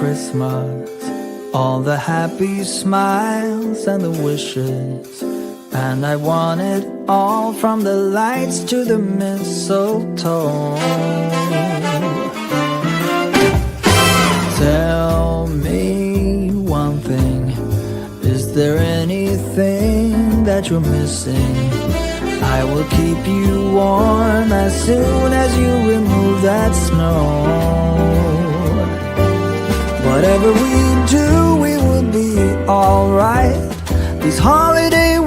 Christmas, all the happy smiles and the wishes, and I want it all from the lights to the mistletoe. Tell me one thing, is there anything that you're missing? I will keep you warm as soon as you remove that snow. Whatever we do, we will be alright. These holiday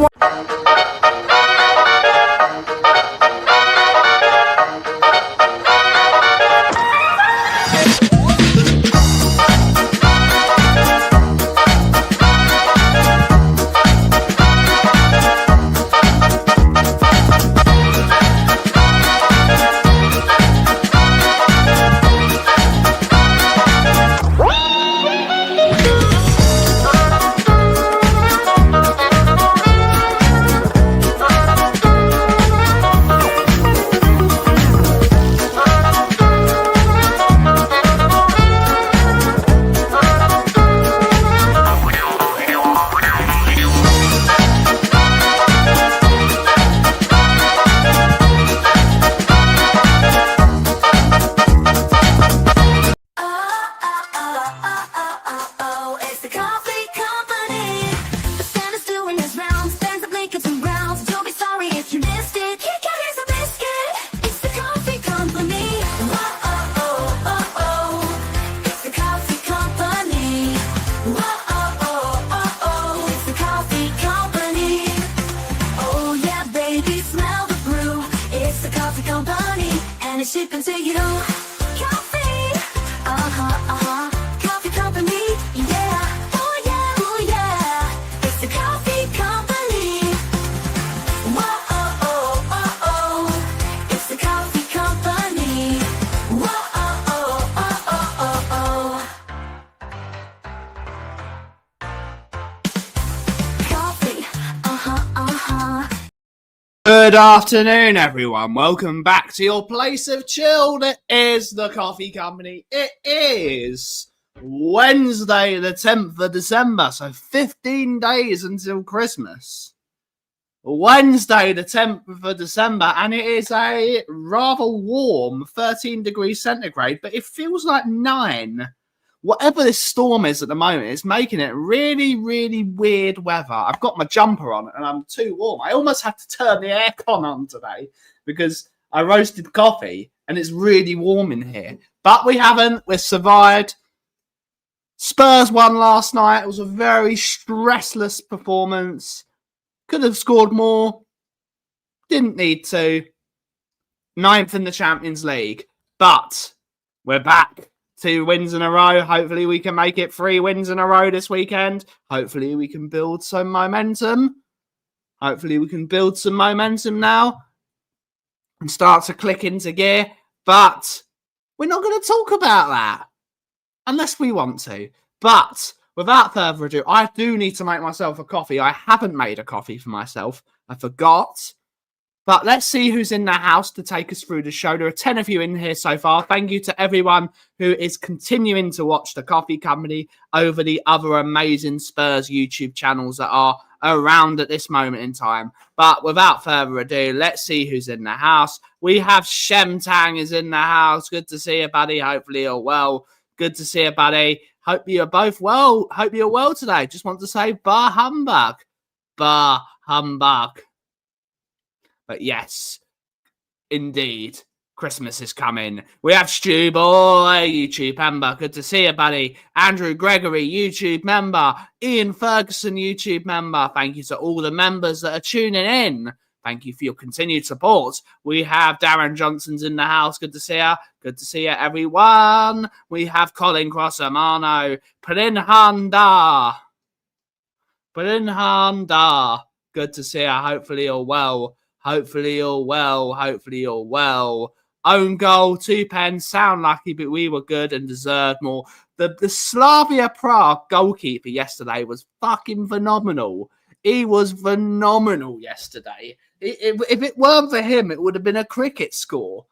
shipping to you. Kauffie, Kauffie Company, yeah, oh yeah, it's the Kauffie Company. Whoa, it's the Kauffie Company. Whoa, Kauffie, Good afternoon, everyone. Welcome back to your place of chill. It is the Kauffie Company. It is Wednesday, the 10th of December, so 15 days until Christmas. Wednesday, the 10th of December, and it is a rather warm 13 degrees centigrade, but it feels like 9. Whatever this storm is at the moment, it's making it really, really weird weather. I've got my jumper on and I'm too warm. I almost had to turn the aircon on today because I roasted coffee and it's really warm in here. But we haven't. We've survived. Spurs won last night. It was a very stressless performance. Could have scored more. Didn't need to. 9th in the Champions League. But we're back. 2 wins in a row. Hopefully we can make it 3 wins in a row this weekend. Hopefully we can build some momentum. Hopefully we can build some momentum now and start to click into gear. But we're not going to talk about that unless we want to. But without further ado, I do need to make myself a coffee. I haven't made a coffee for myself. I forgot. But let's see who's in the house to take us through the show. There are 10 of you in here so far. Thank you to everyone who is continuing to watch the Kauffie Company over the other amazing Spurs YouTube channels that are around at this moment in time. But without further ado, let's see who's in the house. We have Shemtang is in the house. Good to see you, buddy. Hopefully you're well. Good to see you, buddy. Hope you're both well. Hope you're well today. Just want to say bah humbug. Bah humbug. But yes, indeed, Christmas is coming. We have Stu Boy, YouTube member. Good to see you, buddy. Andrew Gregory, YouTube member. Ian Ferguson, YouTube member. Thank you to all the members that are tuning in. Thank you for your continued support. We have Darren Johnson's in the house. Good to see you. Good to see you, everyone. We have Colin Crossamano. Prinhanda. Good to see you. Hopefully you're well. Hopefully you're well. Hopefully you're well. Own goal, 2 pens. Sound lucky, but we were good and deserved more. The Slavia Prague goalkeeper yesterday was fucking phenomenal. He was phenomenal yesterday. If it weren't for him, it would have been a cricket score.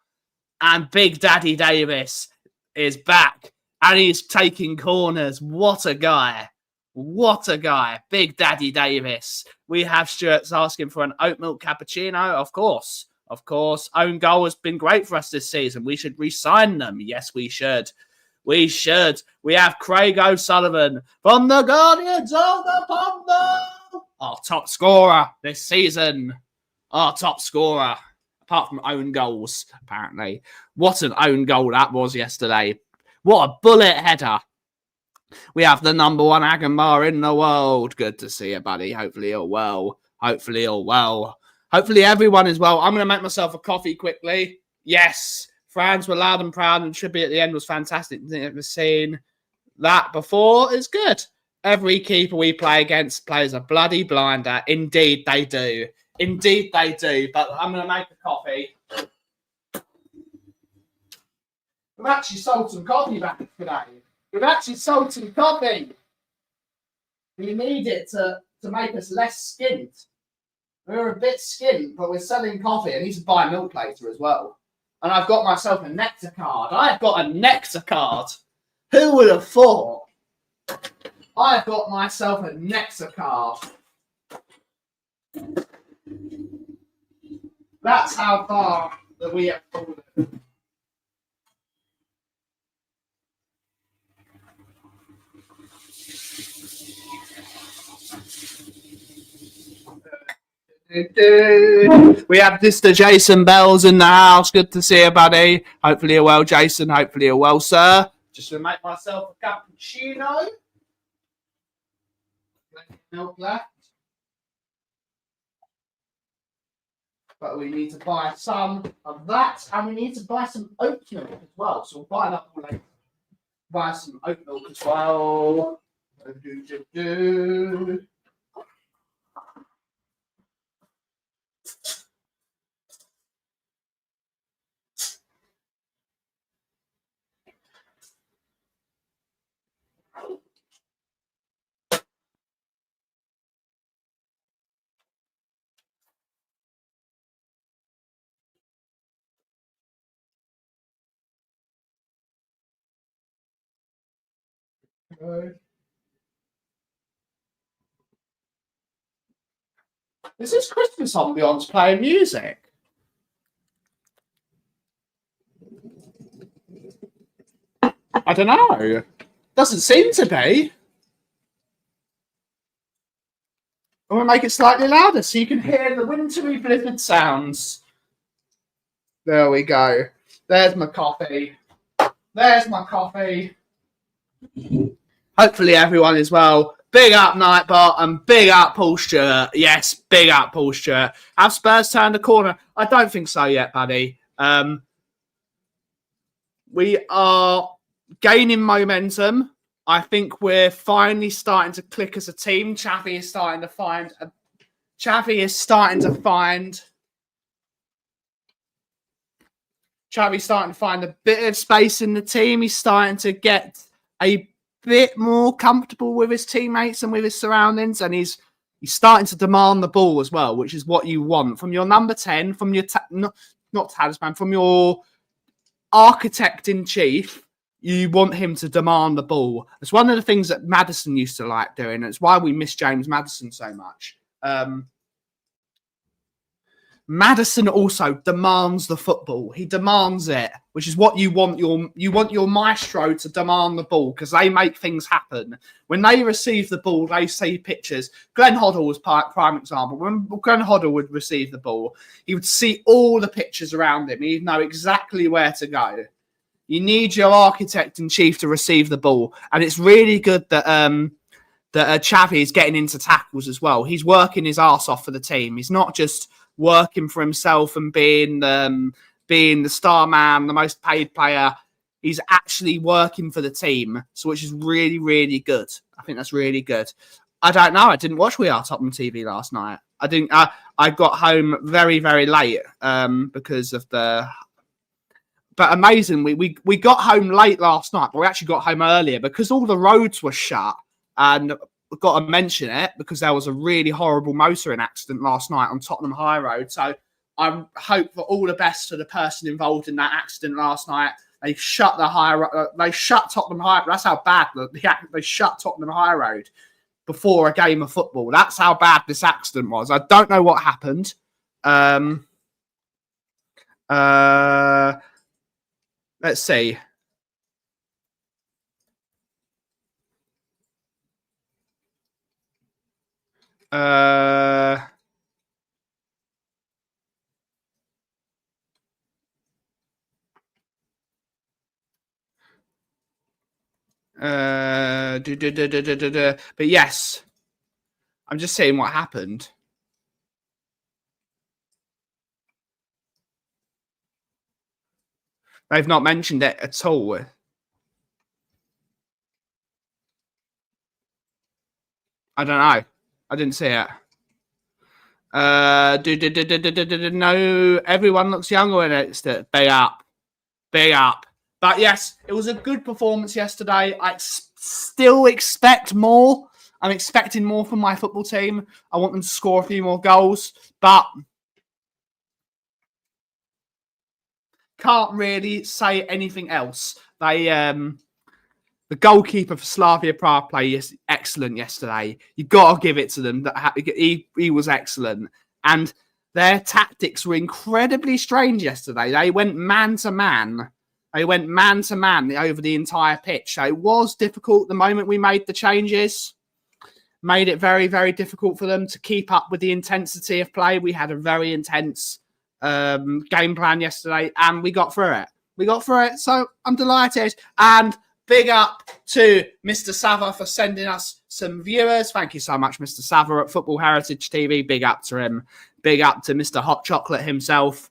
And Big Daddy Davis is back And he's taking corners. What a guy. What a guy. Big Daddy Davis. We have Stuart's asking for an oat milk cappuccino. Of course. Of course. Own goal has been great for us this season. We should re-sign them. Yes, we should. We should. We have Craig O'Sullivan from the Guardians of the Pondo. Our top scorer this season. Our top scorer. Apart from own goals, apparently. What an own goal that was yesterday. What a bullet header. We have the number one Agambar in the world. Good to see you, buddy. Hopefully you're well. Hopefully you're well. Hopefully everyone is well. I'm going to make myself a coffee quickly. Yes. Fans were loud and proud, and should be at the end was fantastic. Never seen that before. It's good. Every keeper we play against plays a bloody blinder. Indeed they do. Indeed they do. But I'm going to make a coffee. We've actually sold some coffee back today. We've actually sold some coffee. We need it to make us less skint. We're a bit skint, but we're selling coffee. I need to buy a milk later as well. And I've got myself a nectar card. I've got a nectar card. Who would have thought? I've got myself a nectar card. That's how far that we have fallen. We have Mr. Jason Bells in the house. Good to see you, buddy. Hopefully you're well, Jason. Hopefully you're well, sir. Just to make myself a cappuccino. Milk left. But we need to buy some of that, and we need to buy some oat milk as well. So we'll buy that all later. Buy some oat milk as well. Is this Christmas ambience playing music? I don't know. Doesn't seem to be. I'm going to make it slightly louder so you can hear the wintry blizzard sounds. There we go. There's my coffee. There's my coffee. Hopefully everyone is well. Big up Nightbot and big up Paul Stewart. Yes, big up Paul Stewart. Have Spurs turned the corner? I don't think so yet, buddy. We are gaining momentum. I think we're finally starting to click as a team. Chaffee is starting to find a bit of space in the team. He's starting to get a bit more comfortable with his teammates and with his surroundings, and he's starting to demand the ball as well, which is what you want from your number 10, from your not talisman, from your architect in chief. You want him to demand the ball. It's one of the things that Maddison used to like doing. It's why we miss James Maddison so much. Maddison also demands the football. He demands it, which is what you want. You want your maestro to demand the ball because they make things happen. When they receive the ball, they see pictures. Glenn Hoddle was prime example. When Glenn Hoddle would receive the ball, he would see all the pictures around him. He'd know exactly where to go. You need your architect in chief to receive the ball, and it's really good that Xavi is getting into tackles as well. He's working his arse off for the team. He's not just working for himself and being the star man, the most paid player. He's actually working for the team, so which is really, really good. I think that's really good. I don't know. I didn't watch We Are Tottenham TV last night. I didn't. I got home very, very late because of the. But amazing, we got home late last night, but we actually got home earlier because all the roads were shut. And I've got to mention it because there was a really horrible motoring accident last night on Tottenham High Road. So I hope for all the best for the person involved in that accident last night. They shut they shut Tottenham High. That's how bad they shut Tottenham High Road before a game of football. That's how bad this accident was. I don't know what happened. Let's see. But yes, I'm just saying what happened. They've not mentioned it at all. I don't know. I didn't see it. No, everyone looks younger when it's big up. But yes, it was a good performance yesterday. I still expect more. I'm expecting more from my football team. I want them to score a few more goals, but can't really say anything else. The goalkeeper for Slavia Praha played excellent yesterday. You've got to give it to them. He was excellent. And their tactics were incredibly strange yesterday. They went man-to-man. over the entire pitch. So it was difficult the moment we made the changes. Made it very, very difficult for them to keep up with the intensity of play. We had a very intense game plan yesterday, and we got through it. So I'm delighted. And big up to Mr. Sava for sending us some viewers. Thank you so much, Mr. Sava at Football Heritage TV. Big up to him. Big up to Mr. Hot Chocolate himself.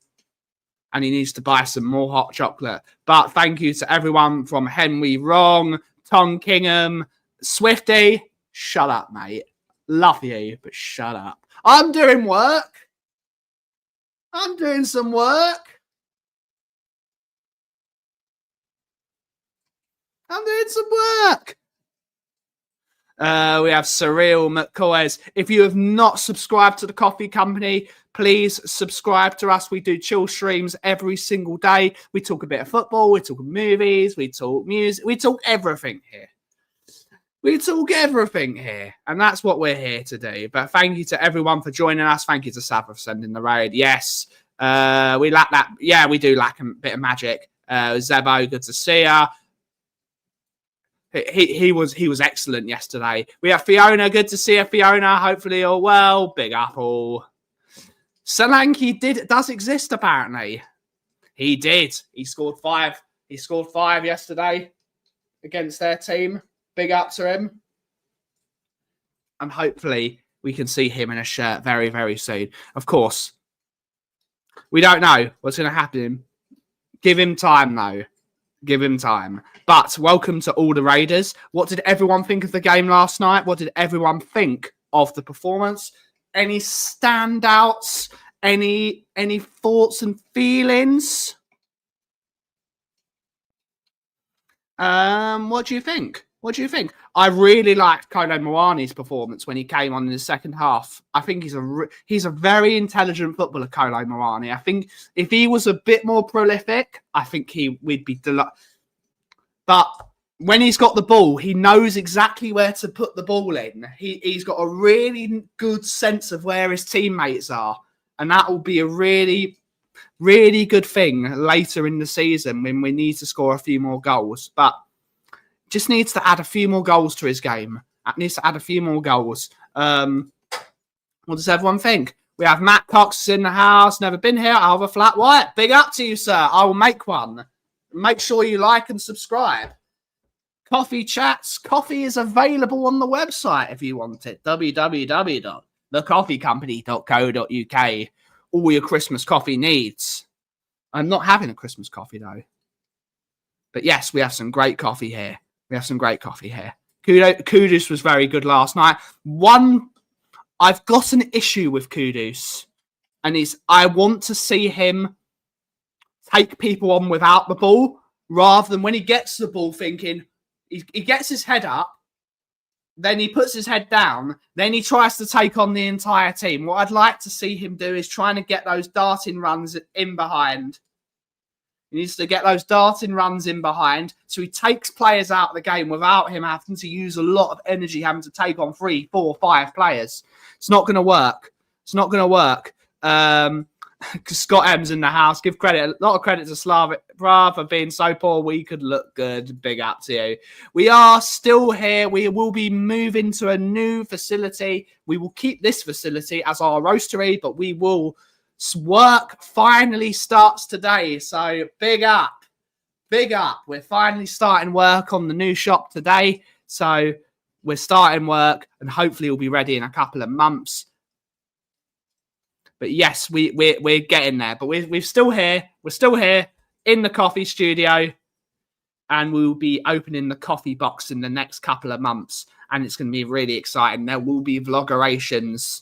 And he needs to buy some more hot chocolate. But thank you to everyone from Henry Wrong, Tom Kingham, Swifty. Shut up, mate. Love you, but shut up. I'm doing work. I'm doing some work. We have Surreal McCoys. If you have not subscribed to the Kauffie Company, please subscribe to us. We do chill streams every single day. We talk a bit of football. We talk movies. We talk music. We talk everything here. And that's what we're here to do. But thank you to everyone for joining us. Thank you to Sav for sending the raid. Yes, we lack that. Yeah, we do lack a bit of magic. Zebo, good to see you. He was excellent yesterday. We have Fiona. Good to see you, Fiona. Hopefully you're well. Big Apple. Solanke does exist, apparently. He did. He scored 5. He scored 5 yesterday against their team. Big up to him. And hopefully we can see him in a shirt very, very soon. Of course, we don't know what's going to happen. Give him time, though. Give him time. But welcome to all the Raiders. What did everyone think of the game last night? What did everyone think of the performance? Any standouts? Any thoughts and feelings? What do you think? I really liked Kolo Muani's performance when he came on in the second half. I think he's a very intelligent footballer, Kolo Muani. I think if he was a bit more prolific, I think we'd be delighted. But when he's got the ball, he knows exactly where to put the ball in. He's got a really good sense of where his teammates are. And that will be a really, really good thing later in the season when we need to score a few more goals. But just needs to add a few more goals to his game. What does everyone think? We have Matt Cox in the house. Never been here. I'll have a flat white. Big up to you, sir. I will make one. Make sure you like and subscribe. Coffee chats. Coffee is available on the website if you want it. www.thecoffeecompany.co.uk. All your Christmas coffee needs. I'm not having a Christmas coffee, though. But yes, we have some great coffee here. Kudus was very good last night. I've got an issue with Kudus, and I want to see him take people on without the ball, rather than when he gets the ball thinking, he gets his head up, then he puts his head down, then he tries to take on the entire team. What I'd like to see him do is trying to get those darting runs in behind. He needs to get those darting runs in behind, so he takes players out of the game without him having to use a lot of energy, having to take on 3, 4, 5 players. It's not going to work. It's not going to work. Scott M's in the house. Give credit, a lot of credit to Slavia Praha for being so poor we could look good. Big up to you. We are still here. We will be moving to a new facility. We will keep this facility as our roastery, but we will work finally starts today. So big up. Big up. We're finally starting work on the new shop today. So we're starting work and hopefully we'll be ready in a couple of months. But yes, we're getting there. But we're still here. We're still here in the coffee studio. And we will be opening the coffee box in the next couple of months. And it's going to be really exciting. There will be vloggerations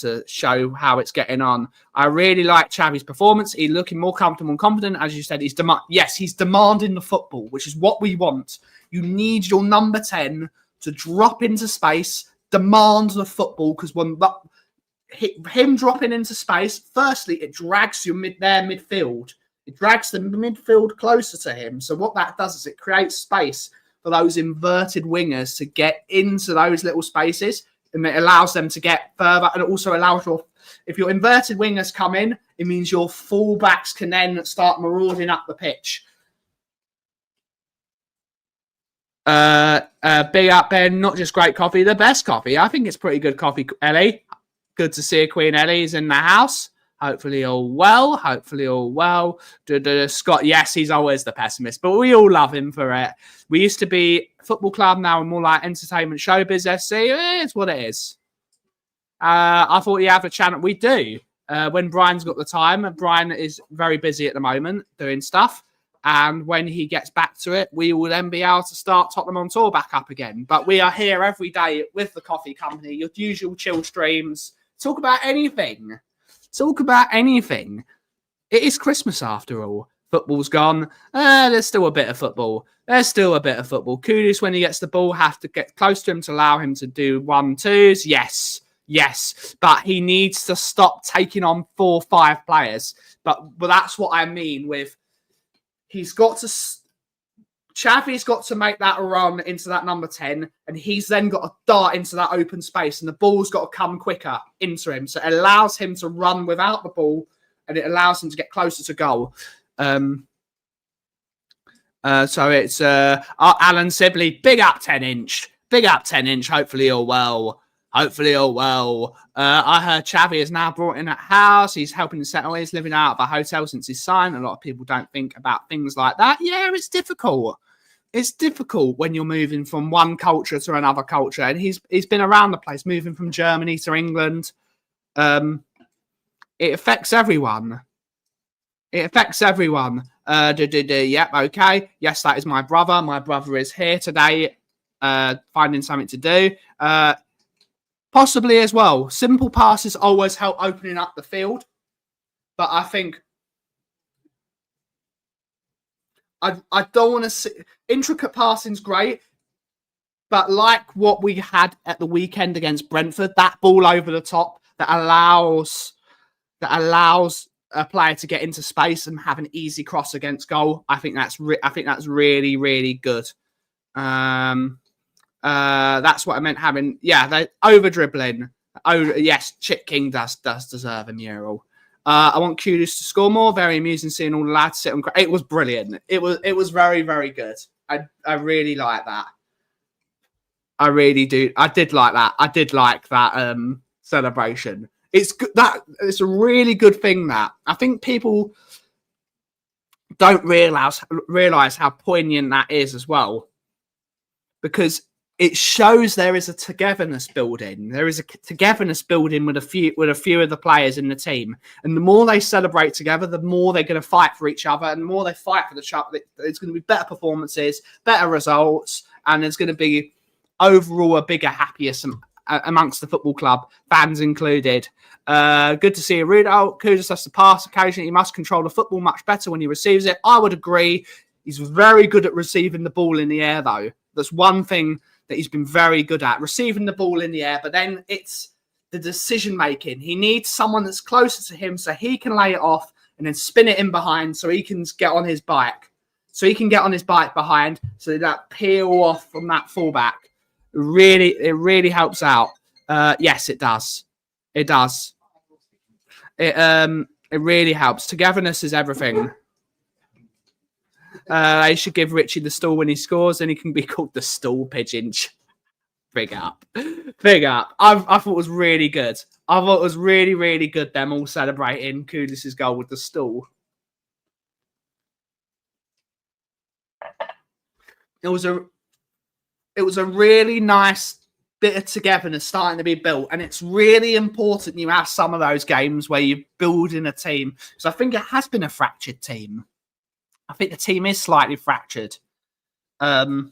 to show how it's getting on. I really like Xavi's performance. He's looking more comfortable and confident. As you said, he's demanding the football, which is what we want. You need your number 10 to drop into space, demand the football, because when him dropping into space, firstly, it drags their midfield. It drags the midfield closer to him. So what that does is it creates space for those inverted wingers to get into those little spaces, and it allows them to get further, and it also allows if your inverted wingers come in, it means your fullbacks can then start marauding up the pitch. Big up, Ben. Not just great coffee, the best coffee. I think it's pretty good coffee, Ellie. Good to see Queen Ellie's in the house. Hopefully all well. Scott, yes, he's always the pessimist, but we all love him for it. We used to be football club, now we're more like entertainment showbiz FC. It's what it is. I thought you have a channel. We do. When Brian's got the time. Brian is very busy at the moment doing stuff. And when he gets back to it, we will then be able to start Tottenham on Tour back up again. But we are here every day with the coffee company, your usual chill streams. Talk about anything. It is Christmas after all. Football's gone. There's still a bit of football. Kudus, when he gets the ball, have to get close to him to allow him to do 1-2s. Yes. But he needs to stop taking on 4 or 5 players. But that's what I mean with Xavi's got to make that run into that number 10, and he's then got to dart into that open space, and the ball's got to come quicker into him. So it allows him to run without the ball, and it allows him to get closer to goal. So it's Alan Sibley, big up 10-inch. Hopefully all well. I heard Xavi is now brought in at house. He's helping to settle. He's living out of a hotel since his sign. A lot of people don't think about things like that. Yeah, it's difficult. It's difficult when you're moving from one culture to another culture. And he's been around the place, moving from Germany to England. It affects everyone. Yep, okay. Yes, that is my brother. My brother is here today, finding something to do. Possibly as well. Simple passes always help opening up the field. But I think I don't want to see intricate passing's great. But like what we had at the weekend against Brentford, that ball over the top that allows a player to get into space and have an easy cross against goal. I think that's really, really good. That's what I meant having. Yeah, they over dribbling. Oh yes, Chip King does deserve a mural. I want Kudus to score more. Very amusing seeing all the lads sit on. It was brilliant. It was very, very good. I really like that. I really do. I did like that celebration. It's a really good thing that I think people don't realize how poignant that is as well, because it shows there is a togetherness building. There is a togetherness building with a few of the players in the team. And the more they celebrate together, the more they're going to fight for each other. And the more they fight for the other, it's going to be better performances, better results. And there's going to be overall a bigger happiness amongst the football club, fans included. Good to see a Rudolph. Kudus has to pass occasionally. He must control the football much better when he receives it. I would agree. He's very good at receiving the ball in the air, though. That's one thing that he's been very good at, receiving the ball in the air, but then it's the decision making. He needs someone that's closer to him so he can lay it off and then spin it in behind so he can get on his bike. So he can get on his bike behind, so that peel off from that fullback. It really helps out. Yes, it does. It does. It really helps. Togetherness is everything. They should give Richie the stool when he scores, and he can be called the stool pigeon. Big up. I thought it was really good. I thought it was really, really good. Them all celebrating Kudus' goal with the stool. It was a really nice bit of togetherness starting to be built, and it's really important you have some of those games where you're building a team. So I think it has been a fractured team. I think the team is slightly fractured. But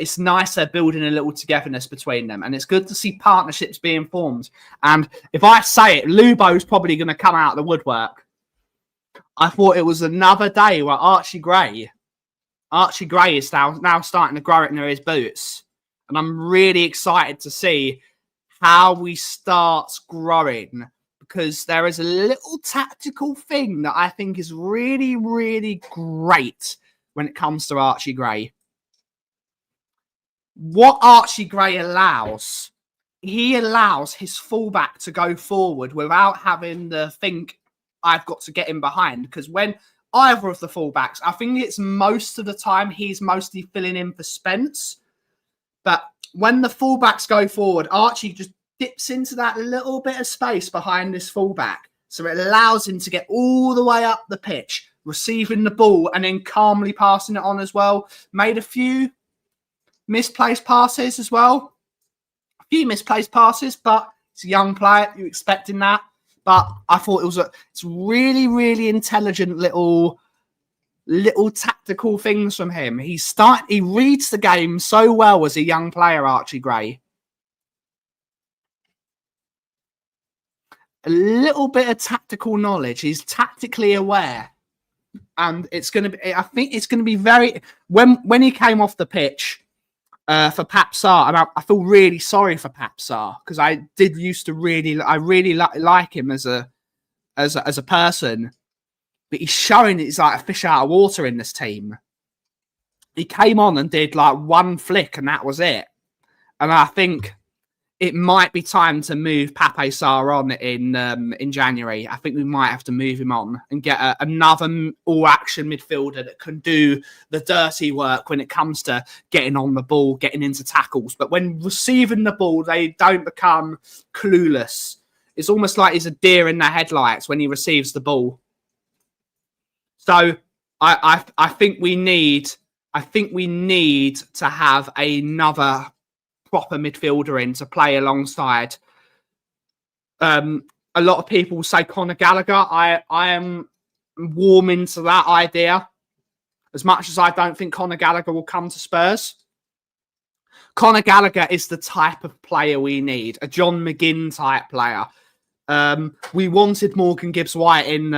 it's nice they're building a little togetherness between them. And it's good to see partnerships being formed. And if I say it, Lubo's probably going to come out of the woodwork. I thought it was another day where Archie Gray is now starting to grow it near his boots. And I'm really excited to see how he starts growing. Because there is a little tactical thing that I think is really, really great when it comes to Archie Gray. What Archie Gray allows, he allows his fullback to go forward without having to think, I've got to get him behind. Because when either of the fullbacks, I think it's most of the time he's mostly filling in for Spence. But when the fullbacks go forward, Archie just dips into that little bit of space behind this fullback. So it allows him to get all the way up the pitch, receiving the ball and then calmly passing it on as well. Made a few misplaced passes as well. A few misplaced passes, but it's a young player. You're expecting that. But I thought it's really, really intelligent little tactical things from him. He reads the game so well as a young player, Archie Gray. A little bit of tactical knowledge. He's tactically aware. And I think it's going to be very, when he came off the pitch, for Pap Sarr, and I feel really sorry for Pap Sarr because I really like him as a person, but he's showing he's like a fish out of water in this team. He came on and did like one flick, and that was it. And I think it might be time to move Pape Sarr on in January. I think we might have to move him on and get another all-action midfielder that can do the dirty work when it comes to getting on the ball, getting into tackles. But when receiving the ball, they don't become clueless. It's almost like he's a deer in the headlights when he receives the ball. So I think we need to have another proper midfielder in to play alongside. A lot of people say Conor Gallagher. I am warming to that idea. As much as I don't think Conor Gallagher will come to Spurs, Conor Gallagher is the type of player we need. A John McGinn type player. We wanted Morgan Gibbs-White in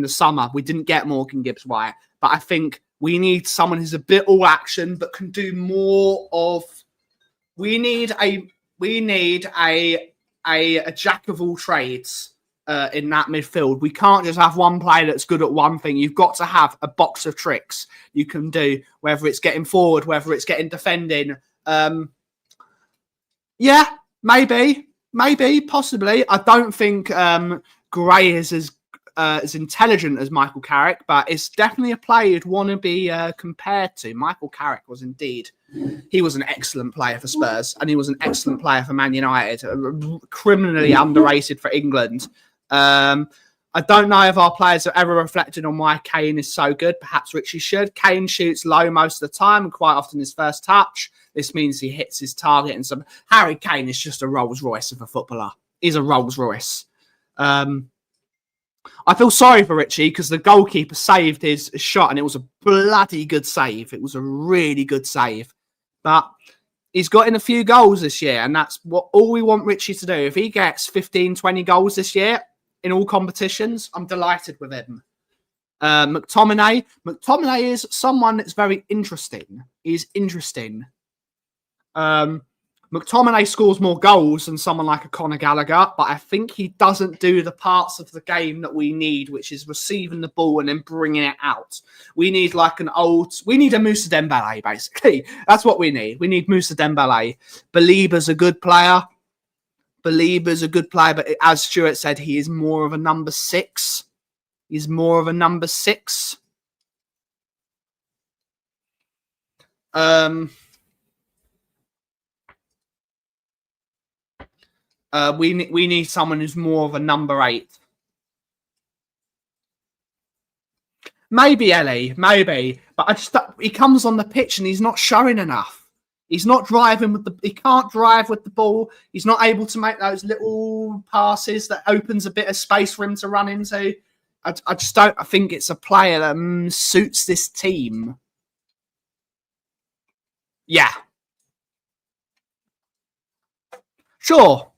the summer. We didn't get Morgan Gibbs-White, but I think we need someone who's a bit all action but can do more of. We need a jack of all trades in that midfield. We can't just have one player that's good at one thing. You've got to have a box of tricks you can do, whether it's getting forward, whether it's getting defending. Yeah, maybe, possibly. I don't think Gray is as intelligent as Michael Carrick, but it's definitely a player you'd want to be compared to. Michael Carrick was indeed. He was an excellent player for Spurs, and he was an excellent player for Man United, criminally underrated for England. I don't know if our players have ever reflected on why Kane is so good. Perhaps Richie should. Kane shoots low most of the time, and quite often his first touch. This means he hits his target. And some Harry Kane is just a Rolls Royce of a footballer. He's a Rolls Royce. I feel sorry for Richie because the goalkeeper saved his shot, and it was a bloody good save. It was a really good save. But he's got in a few goals this year, and that's all we want Richie to do. If he gets 15, 20 goals this year in all competitions, I'm delighted with him. McTominay is someone that's very interesting. He's interesting. McTominay scores more goals than someone like a Conor Gallagher, but I think he doesn't do the parts of the game that we need, which is receiving the ball and then bringing it out. We need we need a Moussa Dembele, basically. That's what we need. We need Moussa Dembele. Baliba's a good player. But as Stuart said, he is more of a number 6. He's more of a number 6. We need someone who's more of a number 8. Maybe Ellie, maybe, but he comes on the pitch and he's not showing enough. He's not driving he can't drive with the ball. He's not able to make those little passes that opens a bit of space for him to run into. I just don't. I think it's a player that suits this team. Yeah, sure.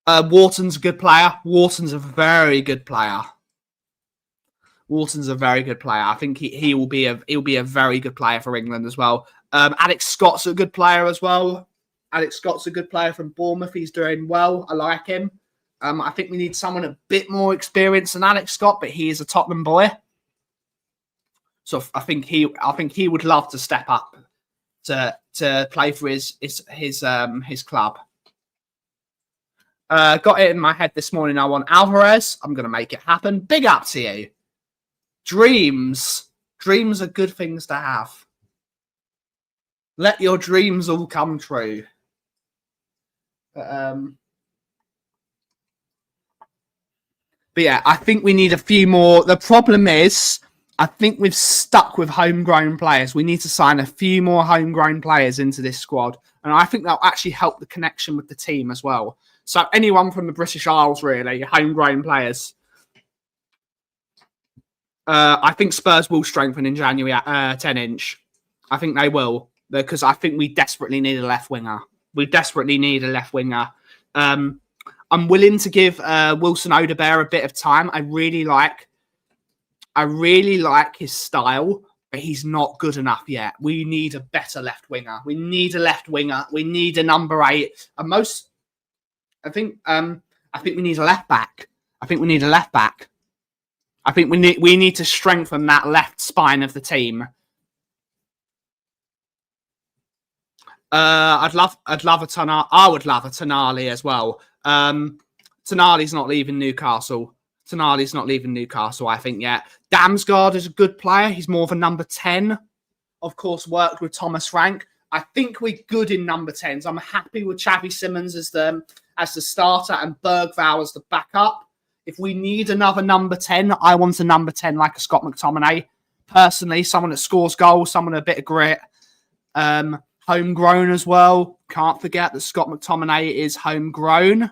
Wharton's a good player. Wharton's a very good player. I think he'll be a very good player for England as well. Alex Scott's a good player as well. Alex Scott's a good player from Bournemouth. He's doing well. I like him. I think we need someone a bit more experienced than Alex Scott, but he is a Tottenham boy. So I think he would love to step up to play for his club. Got it in my head this morning. I want Alvarez. I'm going to make it happen. Big up to you. Dreams are good things to have. Let your dreams all come true. But yeah, I think we need a few more. The problem is, I think we've stuck with homegrown players. We need to sign a few more homegrown players into this squad. And I think that'll actually help the connection with the team as well. So anyone from the British Isles, really, homegrown players. I think Spurs will strengthen in January at 10-inch. I think they will, because I think we desperately need a left winger. I'm willing to give Wilson Odebear a bit of time. I really like his style, but he's not good enough yet. We need a better left winger. We need a number 8. I think we need a left back. I think we need to strengthen that left spine of the team. I would love a Tonali as well. Tonali's not leaving Newcastle. I think, yet. Damsgaard is a good player. He's more of a number 10. Of course, worked with Thomas Frank. I think we're good in number 10s. I'm happy with Xavi Simons as the starter and Bergvall as the backup. If we need another number 10, I want a number 10 like a Scott McTominay. Personally, someone that scores goals, someone with a bit of grit. Homegrown as well. Can't forget that Scott McTominay is homegrown.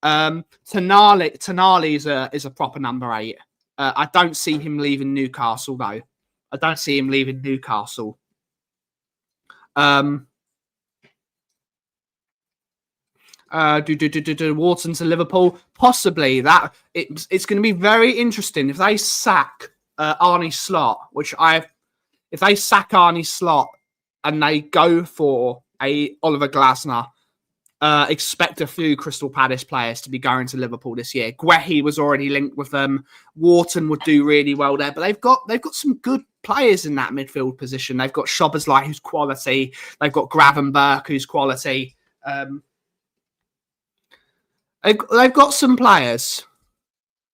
Tonali is a proper number 8. I don't see him leaving Newcastle, though. Wharton to Liverpool, possibly. That it's going to be very interesting if they sack Arne Slot, if they sack Arne Slot and they go for a Oliver Glasner. Expect a few Crystal Palace players to be going to Liverpool this year. Guehi was already linked with them. Wharton would do really well there, but they've got some good players in that midfield position. They've got Szoboszlai, who's quality. They've got Gravenberch, who's quality. They've got some players.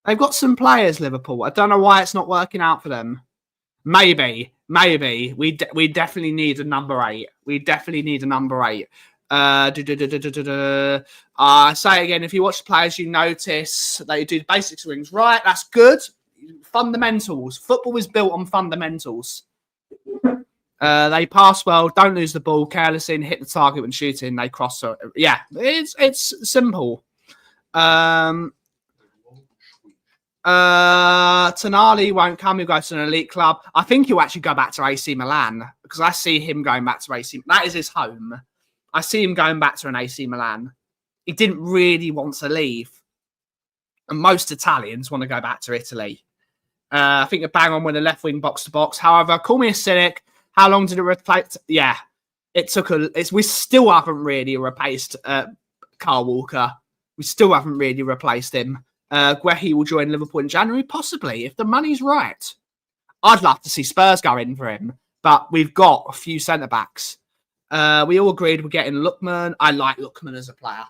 Liverpool. I don't know why it's not working out for them. Maybe. We definitely need a number 8. I say again, if you watch the players, you notice they do the basic swings right. That's good. Fundamentals. Football is built on fundamentals. They pass well, don't lose the ball, careless in, hit the target when shooting, they cross. Yeah, it's simple. Tonali won't come. He'll go to an elite club. I think he'll actually go back to AC Milan because I see him going back to AC. That is his home. I see him going back to an AC Milan. He didn't really want to leave. And most Italians want to go back to Italy. I think a bang on with a left wing box to box. However, call me a cynic. How long did it replace? Yeah, it took we still haven't really replaced Carl Walker. We still haven't really replaced him. Guehi will join Liverpool in January, possibly, if the money's right. I'd love to see Spurs go in for him, but we've got a few centre-backs. We all agreed we're getting Lookman. I like Lookman as a player.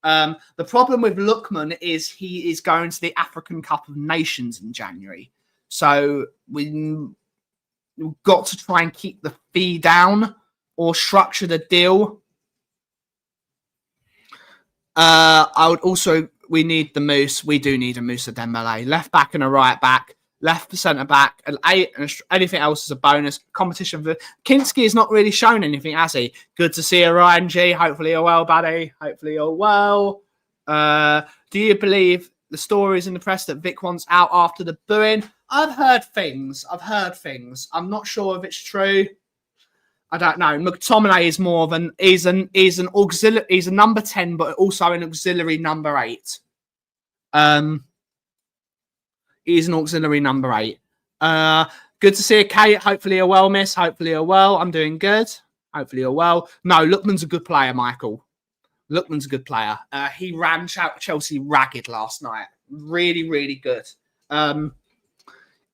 The problem with Lookman is he is going to the African Cup of Nations in January. So we've got to try and keep the fee down or structure the deal. We need the Moose. We do need a Moussa Dembele. Left back and a right back. Left centre back. And anything else is a bonus. Competition for Kinski has not really shown anything, has he? Good to see you, Ryan G. Hopefully you're well, buddy. Hopefully you're well. Do you believe the stories in the press that Vic wants out after the booing? I've heard things. I'm not sure if it's true. I don't know. McTominay is more of an he's an auxiliary. He's a number 10, but also an auxiliary number 8. He's an auxiliary number 8. Good to see you, Kate. Hopefully you're well, miss. Hopefully you're well. I'm doing good. Hopefully you're well. No, Lookman's a good player, Michael. Lookman's a good player. He ran Chelsea ragged last night. Really, really good.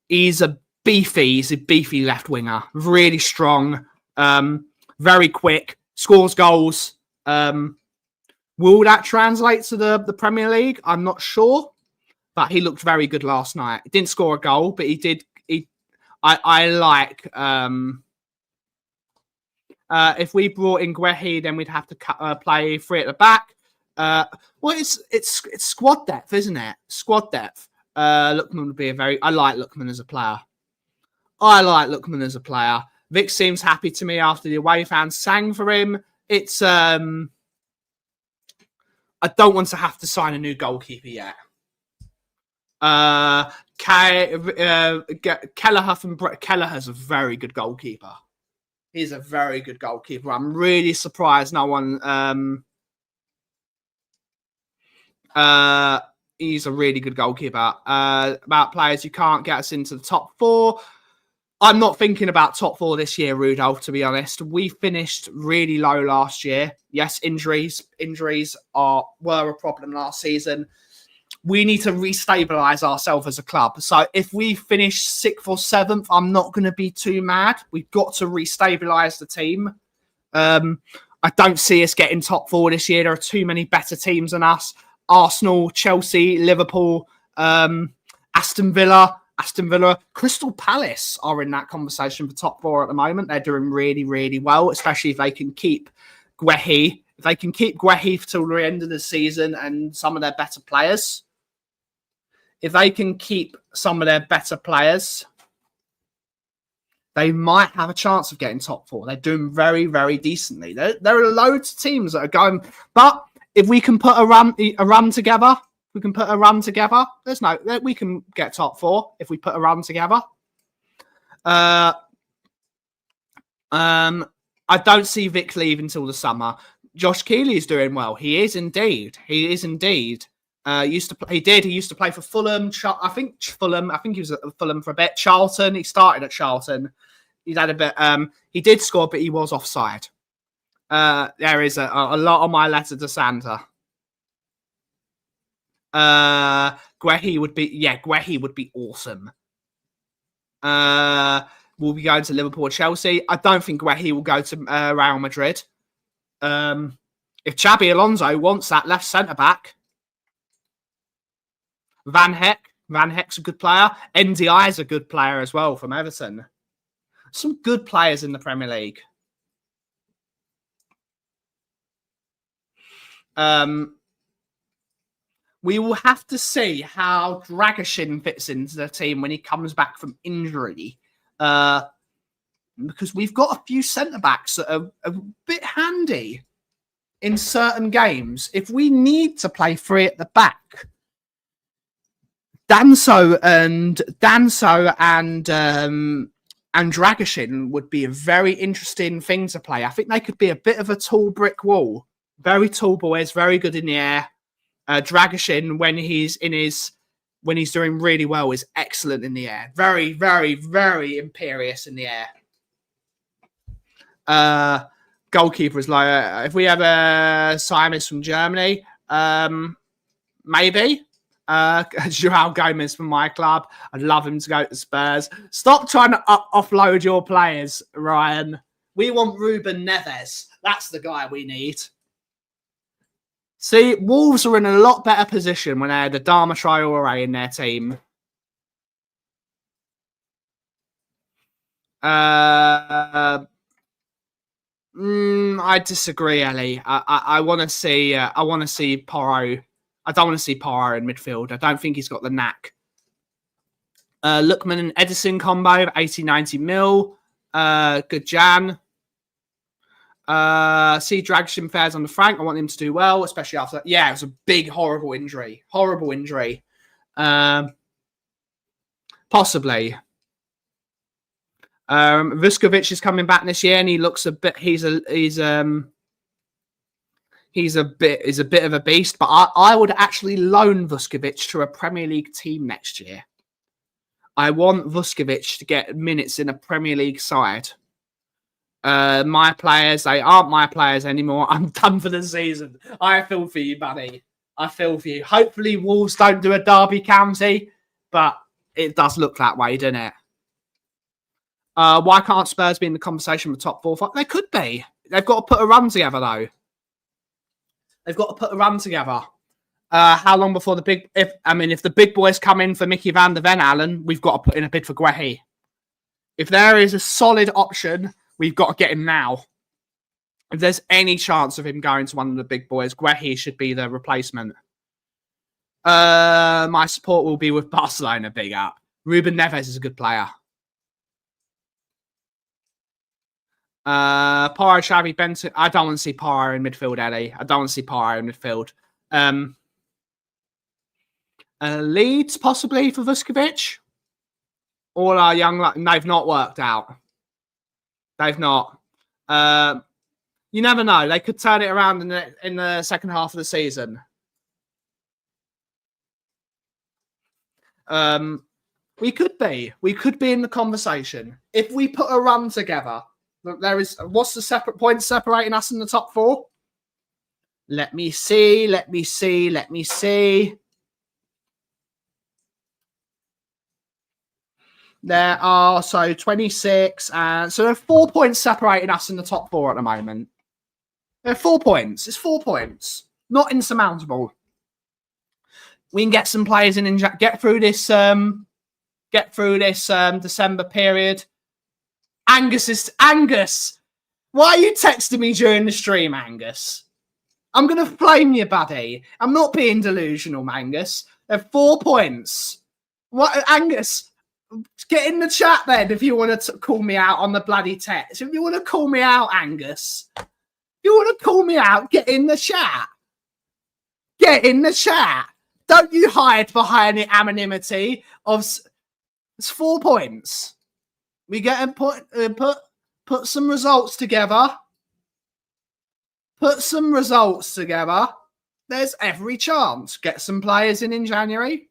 He's a beefy left winger. Really strong. Very quick. Scores goals. Will that translate to the Premier League? I'm not sure. But he looked very good last night. He didn't score a goal, but he did. I like. If we brought in Guehi, then we'd have to play 3 at the back. It's squad depth, isn't it? Squad depth. Lookman would be I like Lookman as a player. Vic seems happy to me after the away fans sang for him. It's I don't want to have to sign a new goalkeeper yet. Kelleher's a very good goalkeeper. He's a very good goalkeeper. I'm really surprised no one. He's a really good goalkeeper. About players who can't get us into the top 4. I'm not thinking about top 4 this year, Rudolph, to be honest. We finished really low last year. Yes, injuries were a problem last season. We need to restabilize ourselves as a club. So if we finish 6th or 7th, I'm not going to be too mad. We've got to restabilize the team. I don't see us getting top 4 this year. There are too many better teams than us. Arsenal, Chelsea, Liverpool, Aston Villa, Crystal Palace are in that conversation for top 4 at the moment. They're doing really, really well, especially if they can keep Guehi. If they can keep Guehi till the end of the season and some of their better players. If they can keep some of their better players, they might have a chance of getting top 4. They're doing very, very decently. There are loads of teams that are going, but if we can put a run together, we can get top 4 if we put a run together. I don't see Vic leave until the summer. Josh Keeley is doing well. He is indeed. He used to play for Fulham. I think he was at Fulham for a bit. Charlton. He started at Charlton. He's had a bit. He did score, but he was offside. There is a lot on my letter to Santa. Guehi would be awesome. We'll be going to Liverpool or Chelsea. I don't think Guehi will go to Real Madrid. If Xabi Alonso wants that left centre back, Van Heck's a good player. NDI is a good player as well from Everton. Some good players in the Premier League. We will have to see how Dragashin fits into the team when he comes back from injury. Because we've got a few centre-backs that are a bit handy in certain games. If we need to play 3 at the back, Danso and Dragashin would be a very interesting thing to play. I think they could be a bit of a tall brick wall. Very tall boys, very good in the air. Dragashin, when he's in his when he's doing really well, is excellent in the air. Very, very, very imperious in the air. Goalkeeper is like, if we have a Siamese from Germany, maybe. Joao Gomez from my club. I'd love him to go to Spurs. Stop trying to offload your players, Ryan. We want Ruben Neves. That's the guy we need. See, Wolves are in a lot better position when they had Adama Traore in their team. I disagree, Ellie. I want to see. I want to see Porro. I don't want to see Porro in midfield. I don't think he's got the knack. Lookman and Edison combo, 80-90 mil. Good Jan. See Dragshim Fairs on the Frank. I want him to do well, especially after. Yeah, it was a big, horrible injury. Horrible injury. Possibly. Vuskovic is coming back this year, and he looks a bit. He's a bit of a beast. But I would actually loan Vuskovic to a Premier League team next year. I want Vuskovic to get minutes in a Premier League side. My players, they aren't my players anymore. I'm done for the season. I feel for you, buddy. I feel for you. Hopefully, Wolves don't do a Derby County, but it does look that way, doesn't it? Why can't Spurs be in the conversation with top 4? They could be. They've got to put a run together, though. They've got to put a run together. How long before if the big boys come in for Mickey van der Ven, Alan, we've got to put in a bid for Guehi. If there is a solid option, we've got to get him now. If there's any chance of him going to one of the big boys, Guehi should be the replacement. My support will be with Barcelona, big up. Ruben Neves is a good player. Porro, Xavi, Benson. I don't want to see Porro in midfield, Eddie. I don't want to see Porro in midfield. Leeds, possibly, for Vuskovic. All our young... They've not worked out. They've not. You never know. They could turn it around in the second half of the season. We could be. We could be in the conversation. If we put a run together... There is. What's the separate points separating us in the top 4? Let me see. There are 26, and so there are 4 points separating us in the top 4 at the moment. There are 4 points. It's 4 points. Not insurmountable. We can get some players in get through this. December period. Angus, why are you texting me during the stream, Angus? I'm going to flame you, buddy. I'm not being delusional, Angus. There are 4 points. What, Angus? Get in the chat then if you want to call me out on the bloody text. If you want to call me out, Angus. If you want to call me out, get in the chat. Get in the chat. Don't you hide behind the anonymity of... It's 4 points. We get and put some results together. Put some results together. There's every chance. Get some players in January.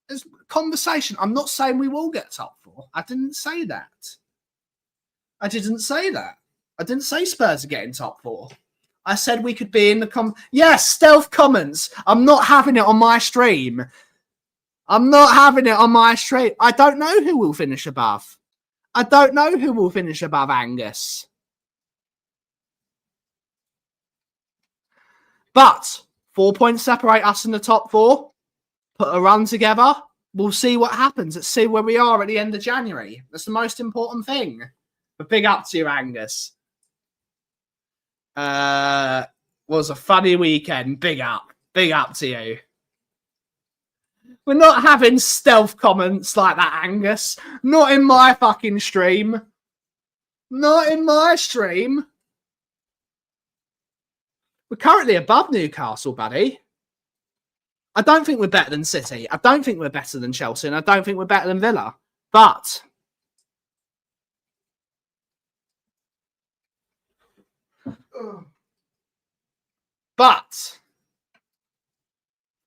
There's conversation. I'm not saying we will get top 4. I didn't say that. I didn't say Spurs are getting top 4. I said we could be in the Yes, stealth comments. I'm not having it on my stream. I don't know who will finish above. I don't know who will finish above Angus. But 4 points separate us in the top 4. Put a run together. We'll see what happens. Let's see where we are at the end of January. That's the most important thing. But big up to you, Angus. Was a funny weekend. Big up. Big up to you. We're not having stealth comments like that, Angus. Not in my fucking stream. Not in my stream. We're currently above Newcastle, buddy. I don't think we're better than City. I don't think we're better than Chelsea. And I don't think we're better than Villa. But...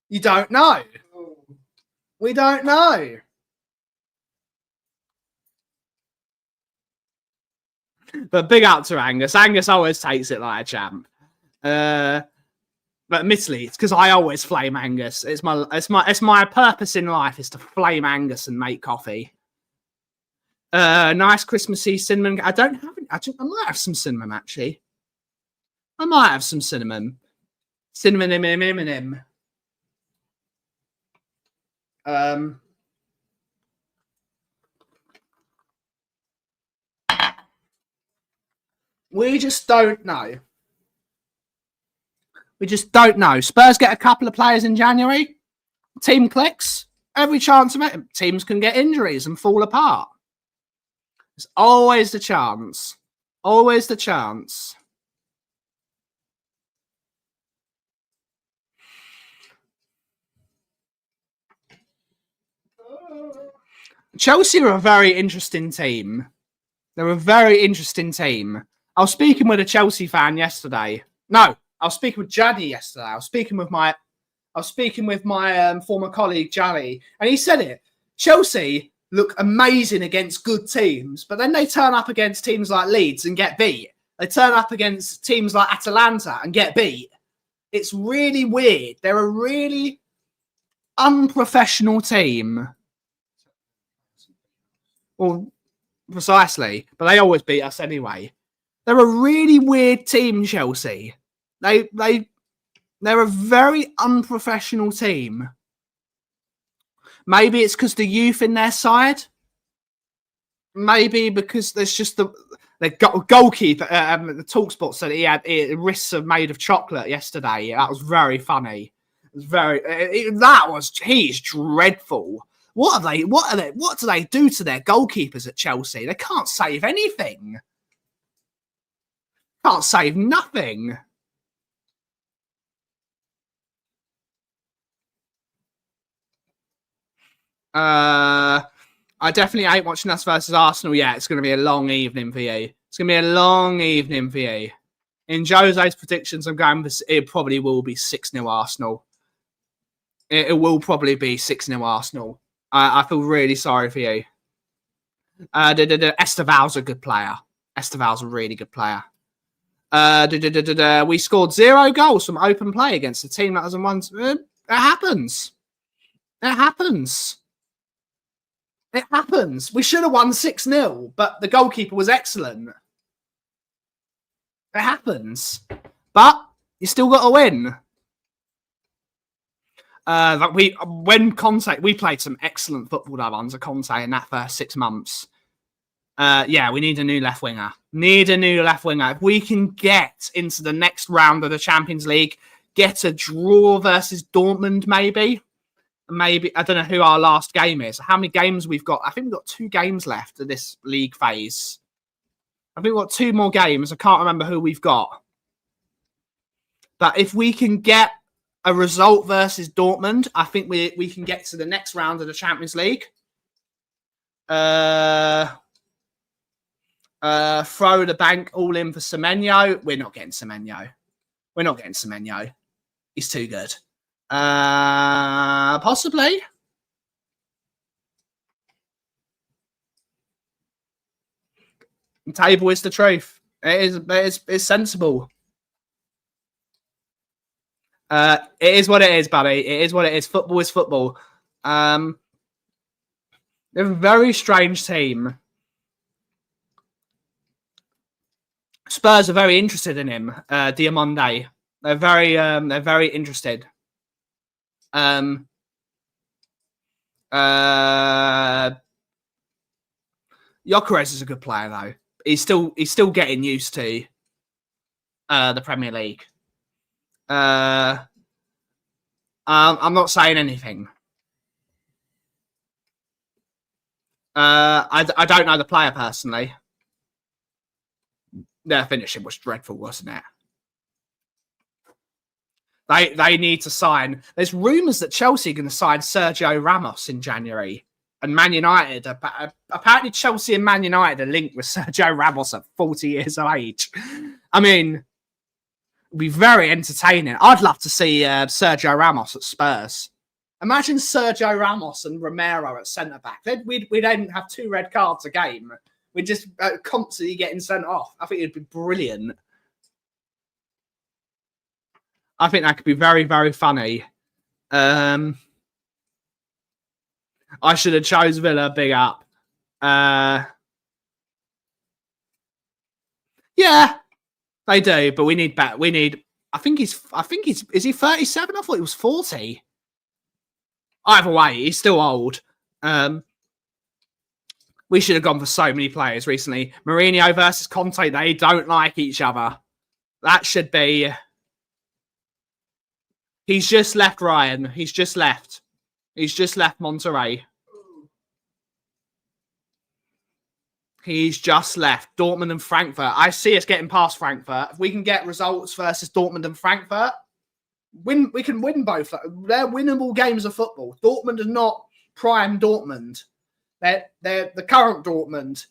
you don't know. We don't know. But big up to Angus. Angus always takes it like a champ. But admittedly, it's because I always flame Angus. It's my purpose in life is to flame Angus and make coffee. Nice Christmassy cinnamon. I might have some cinnamon actually. I might have some cinnamon. Cinnamon. We just don't know. We just don't know. Spurs get a couple of players in January. Team clicks. Every chance of it. Teams can get injuries and fall apart. There's always the chance. Always the chance. Chelsea are a very interesting team. They're a very interesting team. I was speaking with a Chelsea fan yesterday. No, I was speaking with Jaddy yesterday. I was speaking with my former colleague Jaddy, and he said it. Chelsea look amazing against good teams, but then they turn up against teams like Leeds and get beat. They turn up against teams like Atalanta and get beat. It's really weird. They're a really unprofessional team. Well, precisely, but they always beat us anyway. They're a really weird team, Chelsea. They're a very unprofessional team. Maybe it's because the youth in their side. Maybe because there's just the goalkeeper. The TalkSport said he had wrists are made of chocolate yesterday. That was very funny. It was he's dreadful. What do they do to their goalkeepers at Chelsea? They can't save anything. Can't save nothing. I definitely ain't watching us versus Arsenal yet. It's going to be a long evening for you. It's going to be a long evening for you. In Jose's predictions, I'm going for it probably will be 6-0 Arsenal. It will probably be 6-0 Arsenal. I feel really sorry for you. Esteval's a good player. Esteval's a really good player. We scored 0 goals from open play against a team that hasn't won. It happens. It happens. It happens. We should have won 6-0, but the goalkeeper was excellent. It happens. But you still got to win. We played some excellent football under Conte in that first 6 months. We need a new left winger. If we can get into the next round of the Champions League, get a draw versus Dortmund, maybe, I don't know who our last game is. How many games we've got? I think we've got 2 games left of this league phase. I think we've got 2 more games. I can't remember who we've got. But if we can get a result versus Dortmund, I think we can get to the next round of the Champions League. Throw the bank all in for Semenyo. We're not getting Semenyo. He's too good. Possibly. The table is the truth. It's sensible. It is what it is, buddy. It is what it is. Football is football. They're a very strange team. Spurs are very interested in him, Diamonde. They're very interested. Gyökeres is a good player though. He's still getting used to the Premier League. I'm not saying anything. I don't know the player personally. Their finishing was dreadful, wasn't it? They need to sign. There's rumours that Chelsea are going to sign Sergio Ramos in January. And Man United, apparently Chelsea and Man United are linked with Sergio Ramos at 40 years of age. I mean, it'd be very entertaining. I'd love to see Sergio Ramos at Spurs. Imagine Sergio Ramos and Romero at centre back. We'd then have 2 red cards a game. We'd just constantly getting sent off. I think it'd be brilliant. I think that could be very, very funny. I should have chose Villa. Big up. Yeah, they do, but we need better. We need. I think he's. Is he 37? I thought he was 40. Either way, he's still old. We should have gone for so many players recently. Mourinho versus Conte, they don't like each other. That should be... He's just left, Ryan. He's just left. He's just left Monterrey. He's just left. Dortmund and Frankfurt. I see us getting past Frankfurt. If we can get results versus Dortmund and Frankfurt, we can win both. They're winnable games of football. Dortmund are not prime Dortmund. They're the current Dortmund.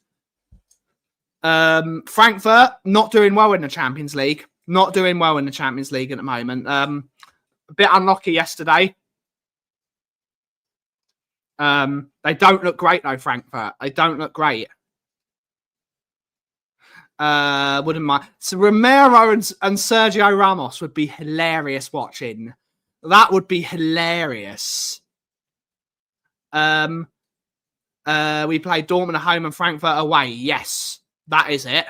Frankfurt, not doing well in the Champions League. Not doing well in the Champions League at the moment. A bit unlucky yesterday. They don't look great, though, Frankfurt. They don't look great. Wouldn't mind. So Romero and Sergio Ramos would be hilarious watching. That would be hilarious. We played Dortmund at home and Frankfurt away. Yes, that is it.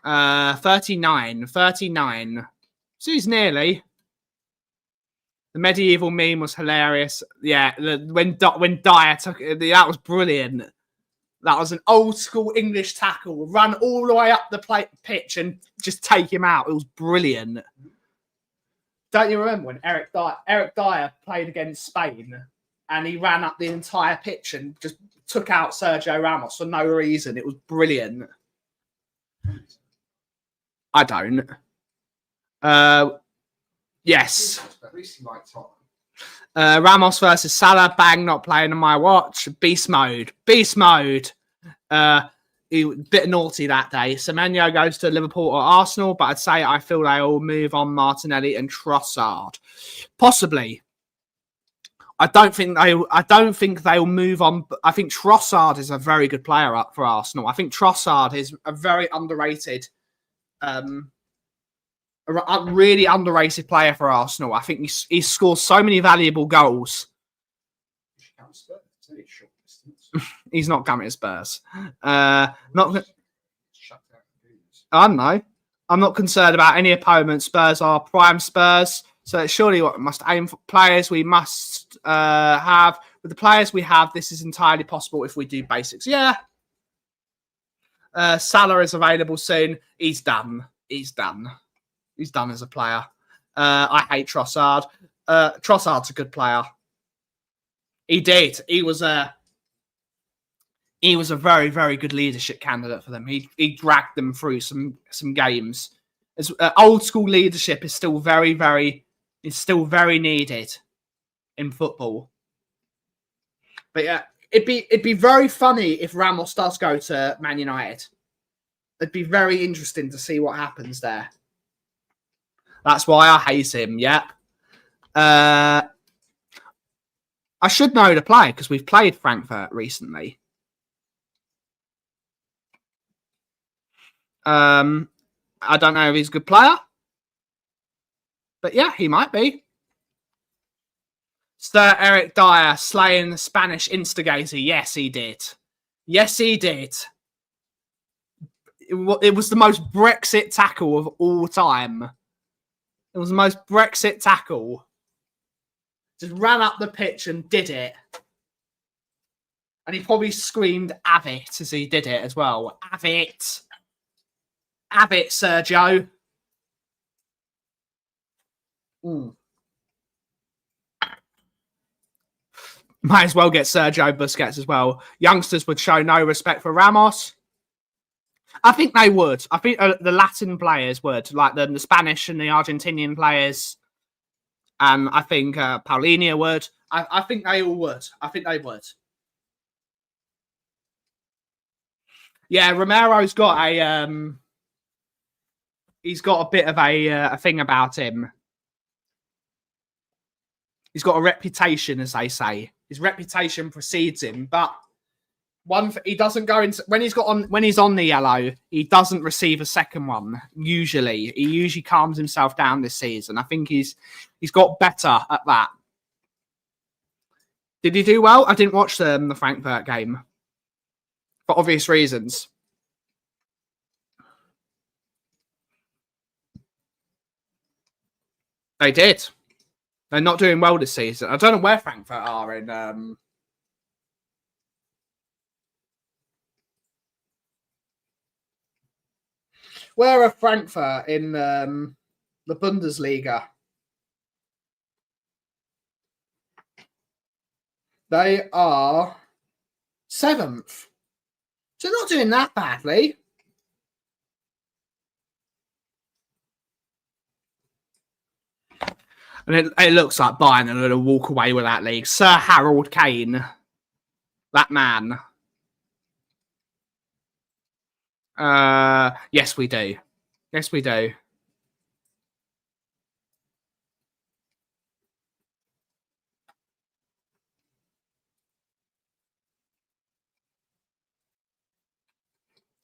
39. So he's nearly. The medieval meme was hilarious. Yeah, when Dyer took it, that was brilliant. That was an old school English tackle. Run all the way up the pitch and just take him out. It was brilliant. Don't you remember when Eric Dyer played against Spain and he ran up the entire pitch and just took out Sergio Ramos for no reason? It was brilliant. I don't. Yes. At least he liked Tottenham. Ramos versus Salah. Bang, not playing on my watch. Beast mode. He was a bit naughty that day. Semenyo goes to Liverpool or Arsenal, but I'd say I feel they will move on Martinelli and Trossard. Possibly. I don't think they'll move on. I think Trossard is a very good player up for Arsenal. I think Trossard is a very underrated, a really underrated player for Arsenal. I think he scores so many valuable goals. He's not coming to Spurs. I don't know. I'm not concerned about any opponent. Spurs are prime Spurs. So surely what we must aim for players we must have. With the players we have, this is entirely possible if we do basics. Yeah. Salah is available soon. He's done. He's done as a player. I hate Trossard. Trossard's a good player. He did. He was a very, very good leadership candidate for them. He dragged them through some games. Old school leadership is still very, very needed in football. But yeah, it'd be very funny if Ramos does go to Man United. It'd be very interesting to see what happens there. That's why I hate him. Yep. I should know the player because we've played Frankfurt recently. I don't know if he's a good player. But yeah, he might be. Sir Eric Dyer slaying the Spanish instigator. Yes, he did. Yes, he did. It was the most Brexit tackle of all time. It was the most Brexit tackle. Just ran up the pitch and did it. And he probably screamed, "Have it," as he did it as well. Have it. Have it, Sergio. Might as well get Sergio Busquets as well. Youngsters would show no respect for Ramos. I think they would. I think the Latin players would, like the Spanish and the Argentinian players. And I think Paulinho would. I think they all would. I think they would. Yeah, Romero's got a he's got a bit of a thing about him. He's got a reputation, as they say. His reputation precedes him, but he doesn't go into when he's on the yellow. He doesn't receive a second one. He usually calms himself down this season. I think he's got better at that. Did he do well? I didn't watch the Frankfurt game for obvious reasons. They did. They're not doing well this season. I don't know where Frankfurt are in. Where are Frankfurt in the Bundesliga? They are 7th. So they're not doing that badly. And it looks like Bayern are going to walk away with that league. Sir Harold Kane. That man. Yes, we do. Yes, we do.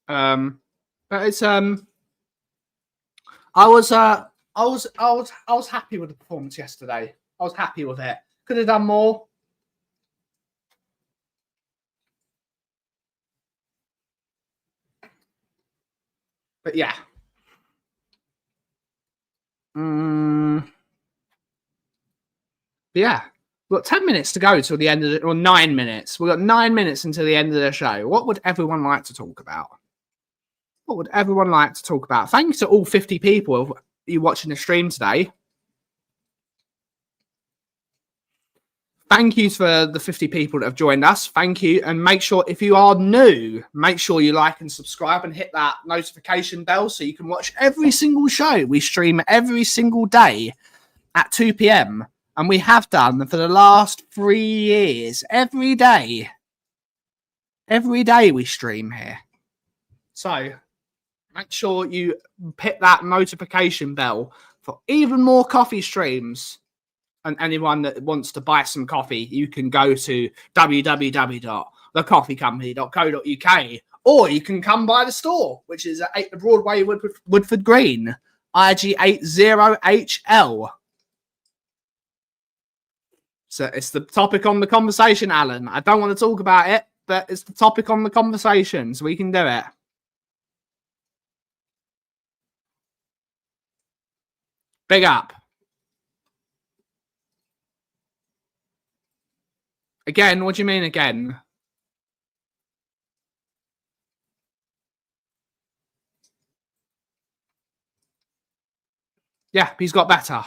But it's I was happy with the performance yesterday. I was happy with it. Could have done more. But yeah. Yeah. We've got 10 minutes to go till the end of it, or 9 minutes. We've got 9 minutes until the end of the show. What would everyone like to talk about? What would everyone like to talk about? Thank you to all 50 people you watching the stream today. Thank you for the 50 people that have joined us. Thank you. And make sure, if you are new, make sure you like and subscribe and hit that notification bell so you can watch every single show. We stream every single day at 2 p.m. And we have done for the last 3 years. Every day. Every day we stream here. So make sure you hit that notification bell for even more coffee streams. And anyone that wants to buy some coffee, you can go to www.thecoffeecompany.co.uk, or you can come by the store, which is at 8 Broadway, Woodford Green, IG80HL. So it's the topic on the conversation, Alan. I don't want to talk about it, but it's the topic on the conversation, so we can do it. Big up. Again? What do you mean again? Yeah, he's got better.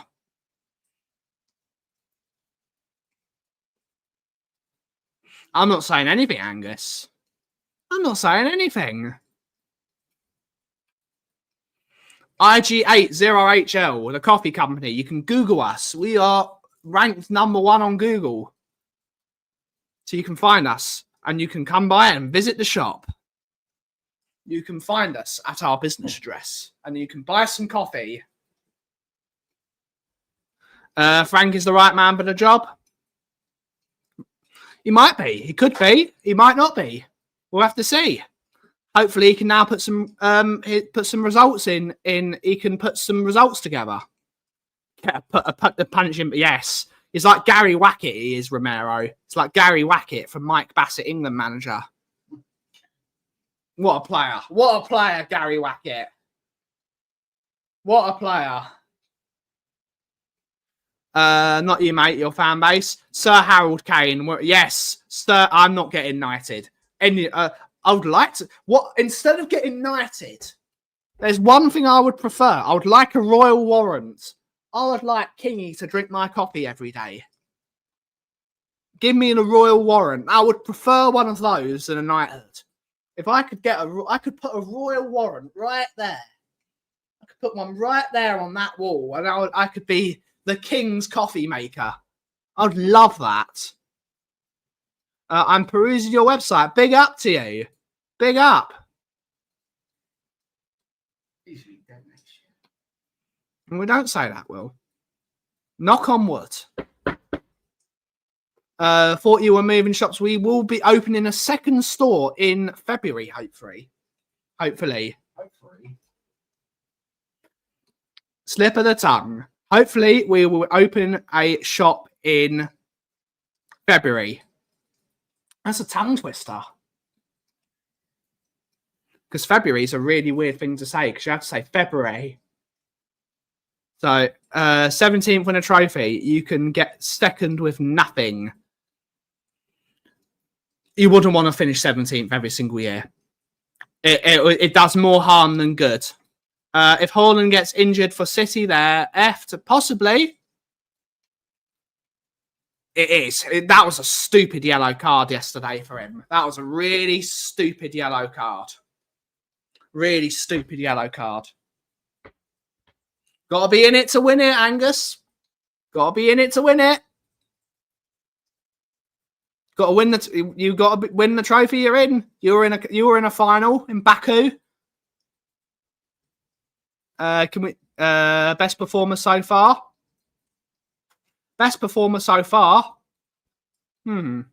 I'm not saying anything, Angus. I'm not saying anything. IG80HL, the coffee company. You can Google us. We are ranked #1 on Google. So you can find us and you can come by and visit the shop. You can find us at our business address and you can buy some coffee. Frank is the right man for the job. He might be. He could be. He might not be. We'll have to see. Hopefully, he can now put some results in. He can put some results together. Put the punch in. Yes, he's like Gary Wackett. He is Romero. It's like Gary Wackett from Mike Bassett, England manager. What a player! What a player, Gary Wackett. What a player. Not you, mate. Your fan base, Sir Harold Kane. Yes, Sir. I'm not getting knighted. I would like to. What instead of getting knighted? There's one thing I would prefer. I would like a royal warrant. I would like Kingy to drink my coffee every day. Give me a royal warrant. I would prefer one of those than a knighthood. If I could get I could put a royal warrant right there. I could put one right there on that wall, and I could be the king's coffee maker. I'd love that. I'm perusing your website. Big up to you. Big up. And we don't say that, Will. Knock on wood. Thought you were moving shops. We will be opening a second store in February, hopefully. Hopefully. Slip of the tongue. Hopefully, we will open a shop in February. That's a tongue twister. Because February is a really weird thing to say, because you have to say February. So, 17th win a trophy. You can get second with nothing. You wouldn't want to finish 17th every single year. It does more harm than good. If Haaland gets injured for City, they're effed. Possibly. It is. That was a stupid yellow card yesterday for him. That was a really stupid yellow card. Really stupid yellow card. Got to be in it to win it, Angus. Got to be in it to win it. Got to win you got to win the trophy you're in. You were in a final in Baku. Can we best performer so far? Best performer so far. Probably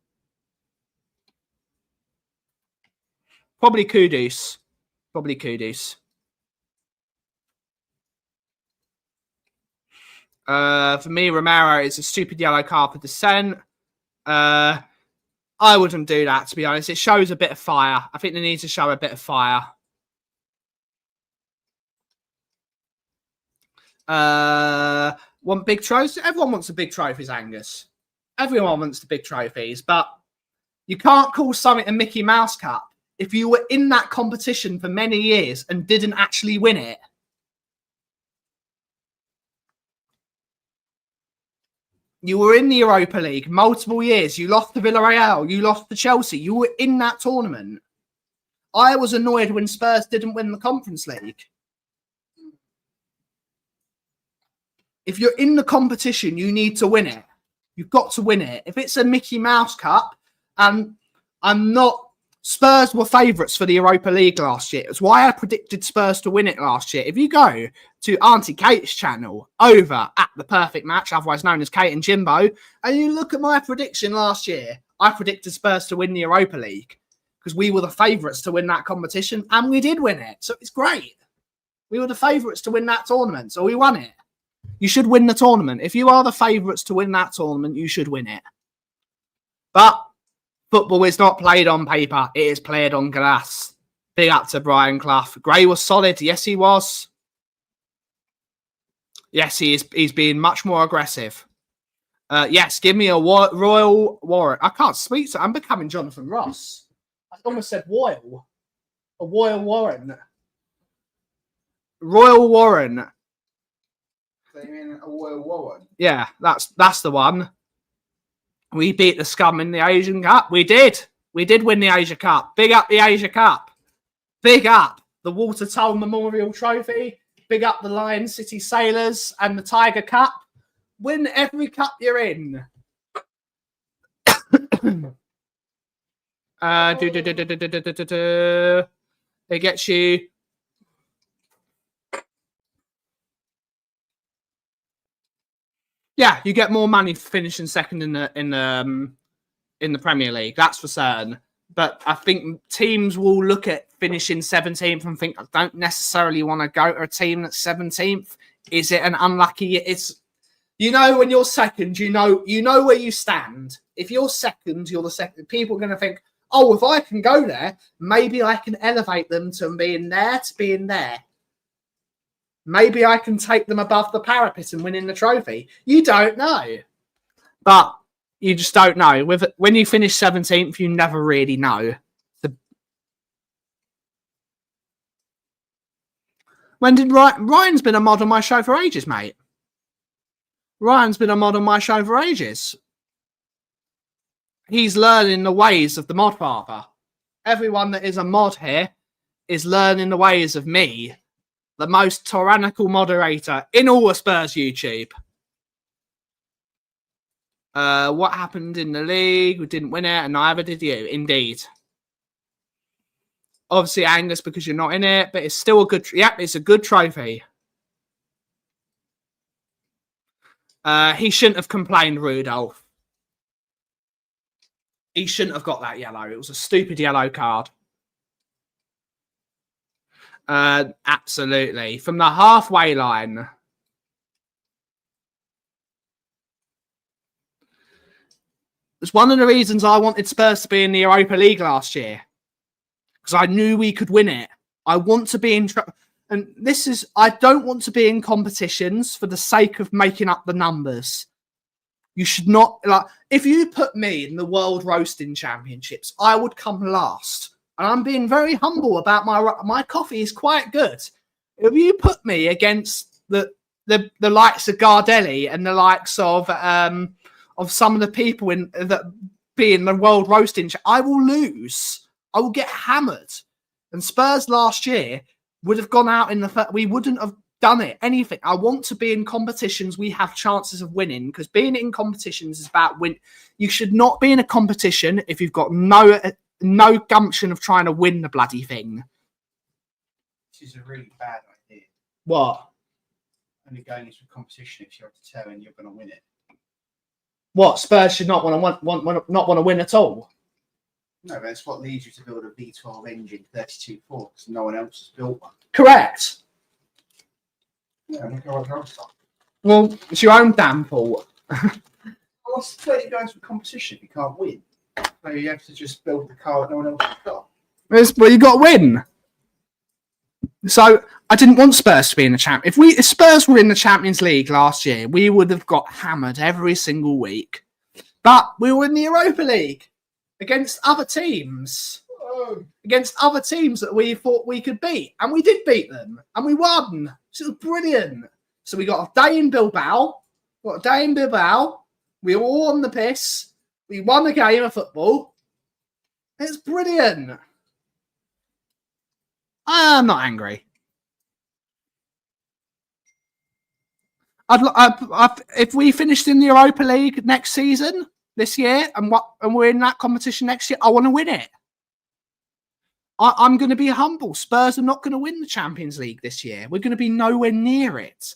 Kudus. Probably Kudus. For me, Romero is a stupid yellow card for dissent. I wouldn't do that, to be honest. It shows a bit of fire. I think they need to show a bit of fire. Want big trophies? Everyone wants the big trophies, Angus. Everyone wants the big trophies, but you can't call something a Mickey Mouse Cup if you were in that competition for many years and didn't actually win it. You were in the Europa League multiple years. You lost to Villarreal. You lost to Chelsea. You were in that tournament. I was annoyed when Spurs didn't win the Conference League. If you're in the competition, you need to win it. You've got to win it. If it's a Mickey Mouse Cup, and I'm not... Spurs were favourites for the Europa League last year. It's why I predicted Spurs to win it last year. If you go to Auntie Kate's channel over at The Perfect Match, otherwise known as Kate and Jimbo, and you look at my prediction last year, I predicted Spurs to win the Europa League because we were the favourites to win that competition, and we did win it. So it's great. We were the favourites to win that tournament, so we won it. You should win the tournament. If you are the favourites to win that tournament, you should win it. But football is not played on paper. It is played on glass. Big up to Brian Clough. Gray was solid. Yes, he was. Yes, he's being much more aggressive. Yes, give me a Royal Warren. I can't speak. I'm becoming Jonathan Ross. I almost said Royal. A Royal Warren. Royal Warren. You mean a Royal Warren? Yeah, that's the one. We beat the scum in the Asian Cup. We did. We did win the Asia Cup. Big up the Asia Cup. Big up the Watertoll Memorial Trophy. Big up the Lion City Sailors and the Tiger Cup. Win every cup you're in. It gets you. Yeah, you get more money for finishing second in the Premier League. That's for certain. But I think teams will look at finishing 17th and think, I don't necessarily want to go to a team that's 17th. Is it an unlucky? It's, you know, when you're second, you know where you stand. If you're second, you're the second. People are going to think, oh, if I can go there, maybe I can elevate them to being there to being there. Maybe I can take them above the parapet and winning the trophy. You don't know. But you just don't know. When you finish 17th, you never really know. When did Ryan's been a mod on my show for ages, mate? Ryan's been a mod on my show for ages. He's learning the ways of the mod father. Everyone that is a mod here is learning the ways of me, the most tyrannical moderator in all of Spurs YouTube. What happened in the league? We didn't win it, and neither did you. Indeed. Obviously, Angus, because you're not in it, but it's still a good... Yep, it's a good trophy. He shouldn't have complained, Rudolph. He shouldn't have got that yellow. It was a stupid yellow card. Absolutely. From the halfway line. It's one of the reasons I wanted Spurs to be in the Europa League last year. Because I knew we could win it. I want to be in... And this is... I don't want to be in competitions for the sake of making up the numbers. You should not... like. If you put me in the World Roasting Championships, I would come last. And I'm being very humble about my coffee is quite good. If you put me against the likes of Gardelli and the likes of some of the people that be in the World Roasting, I will lose. I will get hammered. And Spurs last year would have gone out in the... We wouldn't have done it. Anything. I want to be in competitions we have chances of winning, because being in competitions is about win. You should not be in a competition if you've got no gumption of trying to win the bloody thing. This is a really bad idea. What? Only going into a competition if you're determined you're going to win it. What? Spurs should not want to win at all. No, but that's what leads you to build a V12 engine 32.4 because no one else has built one. Correct. Yeah, look at what else. Well, it's your own damn fault. What's the point of going to a competition if you can't win? So you have to just build the car that no one else has got. Well, you got to win. So I didn't want Spurs to be in the champ. If Spurs were in the Champions League last year, we would have got hammered every single week. But we were in the Europa League against other teams. Against other teams that we thought we could beat. And we did beat them. And we won. So it was brilliant. So we got a day in Bilbao. We were all on the piss. We won a game of football. It's brilliant. I'm not angry. If we finished in the Europa League next season, this year, and we're in that competition next year, I want to win it. I'm going to be humble. Spurs are not going to win the Champions League this year. We're going to be nowhere near it.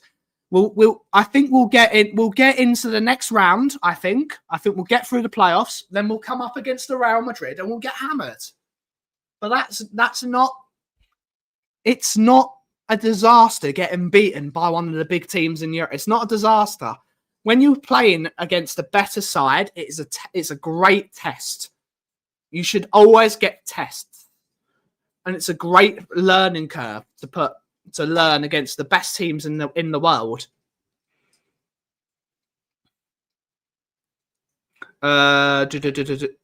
I think we'll get in. We'll get into the next round. I think we'll get through the playoffs. Then we'll come up against the Real Madrid and we'll get hammered. But that's not. It's not a disaster getting beaten by one of the big teams in Europe. It's not a disaster. When you're playing against a better side, it's a great test. You should always get tests, and it's a great learning curve to learn against the best teams in the world.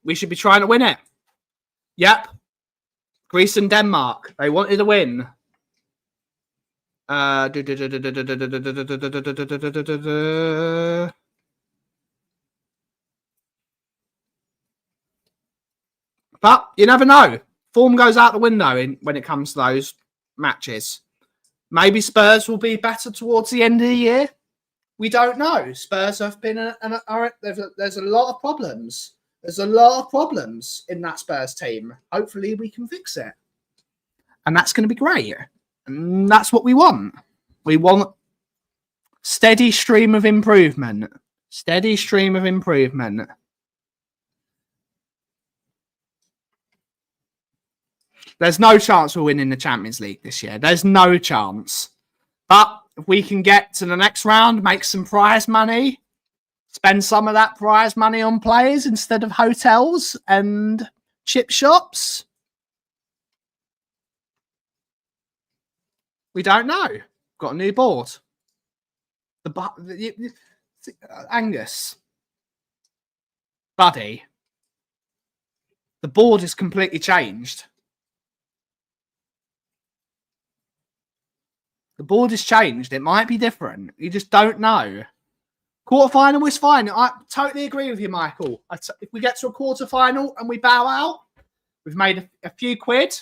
We should be trying to win it. Yep. Greece and Denmark. They wanted to win. But you never know. Form goes out the window when it comes to those matches. Maybe Spurs will be better towards the end of the year. We don't know. Spurs have been there's a lot of problems. There's a lot of problems in that Spurs team. Hopefully we can fix it. And that's going to be great. And that's what we want. We want steady stream of improvement. Steady stream of improvement. There's no chance we're winning the Champions League this year. There's no chance. But if we can get to the next round, make some prize money, spend some of that prize money on players instead of hotels and chip shops. We don't know. Got a new board. Angus. Buddy. The board is completely changed. The board is changed. It might be different. You just don't know. Quarterfinal is fine. I totally agree with you, Michael. If we get to a quarterfinal and we bow out, we've made a few quid.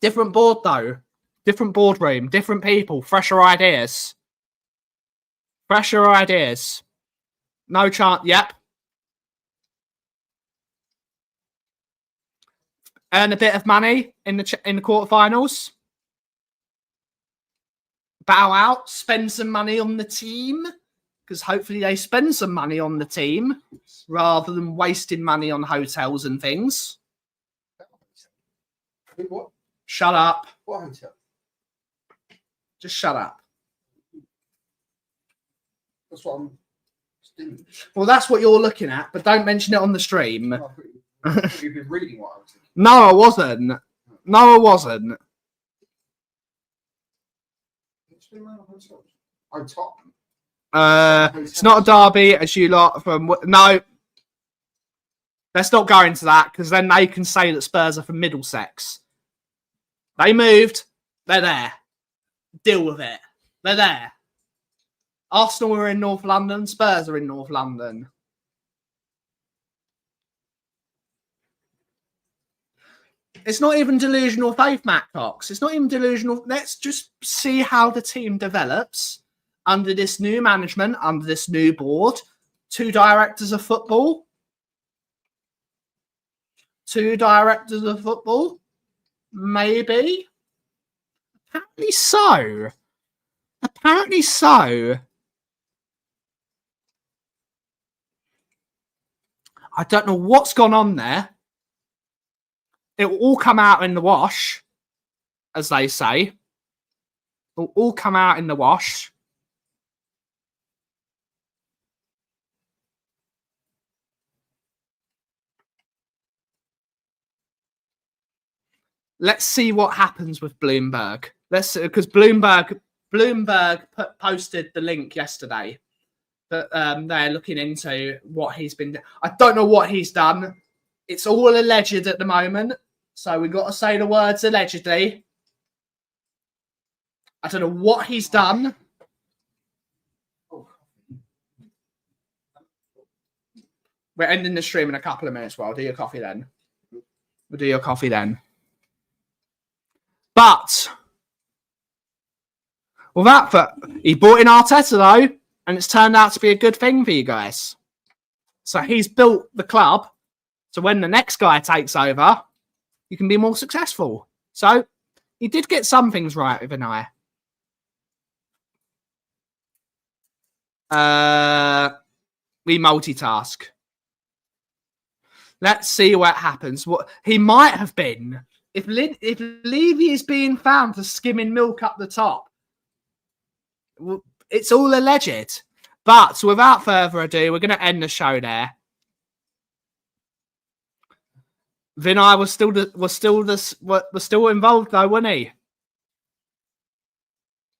Different board, though. Different boardroom. Different people. Fresher ideas. No chance. Yep. Earn a bit of money in the quarterfinals. Bow out. Spend some money on the team. because hopefully they spend some money on the team rather than wasting money on hotels and things. What? Shut up. What hotel? Just shut up. That's what I'm doing. Well, that's what you're looking at, but don't mention it on the stream. I thought you've been reading what I was thinking. No, I wasn't. No, I wasn't. Oh, Tottenham. It's not a derby, as you lot from... No. Let's not go into that, because then they can say that Spurs are from Middlesex. They moved. They're there. Deal with it. They're there. Arsenal are in North London. Spurs are in North London. It's not even delusional faith, Matt Cox. It's not even delusional. Let's just see how the team develops under this new management, under this new board. 2 directors of football. 2 directors of football. Maybe. Apparently so. Apparently so. I don't know what's gone on there. It will all come out in the wash, as they say. It will all come out in the wash. Let's see what happens with Bloomberg. Because Bloomberg posted the link yesterday that they're looking into what he's been. I don't know what he's done. It's all alleged at the moment, so we've got to say the words allegedly. I don't know what he's done. We're ending the stream in a couple of minutes. Well, do your coffee then. We'll do your coffee then. But without that, he brought in Arteta though, and it's turned out to be a good thing for you guys. So he's built the club, so when the next guy takes over, you can be more successful. So he did get some things right with an eye. We multitask. Let's see what happens. What he might have been if Levy is being found for skimming milk up the top. It's all alleged. But without further ado, we're going to end the show there. Vinay was still involved though, wasn't he?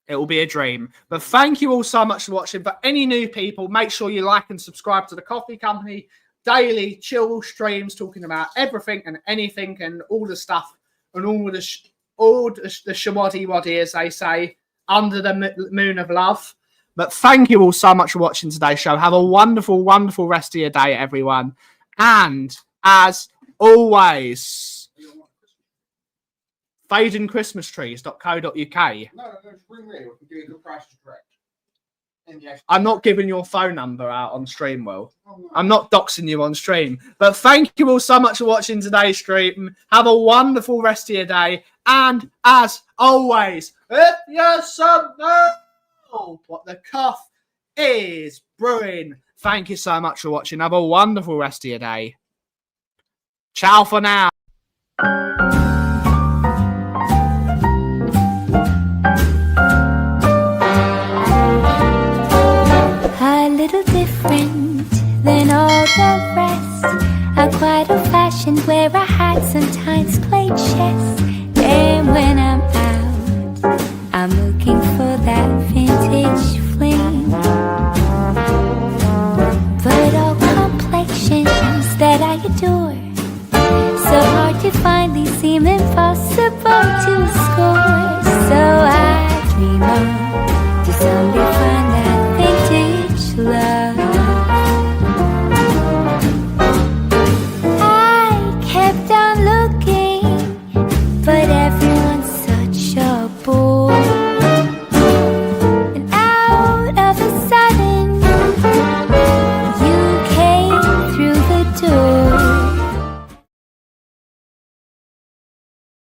It will be a dream. But thank you all so much for watching. For any new people, make sure you like and subscribe to the Kauffie Company daily chill streams talking about everything and anything and all the stuff and all the shawaddy waddy, as they say, under the moon of love. But thank you all so much for watching today's show. Have a wonderful, wonderful rest of your day, everyone. And as always, fadingchristmastrees.co.uk. No, ring me. We can do a good price direct. I'm not giving your phone number out on stream, Will. I'm not doxing you on stream. But thank you all so much for watching today's stream. Have a wonderful rest of your day. And as always, if you know what the Kauff is brewing, thank you so much for watching. Have a wonderful rest of your day. Ciao for now. A little different than all the rest. I'm quite old-fashioned where I had sometimes played chess. And when I'm out, I'm looking for that vintage fling. But all complexions that I adore, so hard to find, these seem impossible to score. So I dream on to someday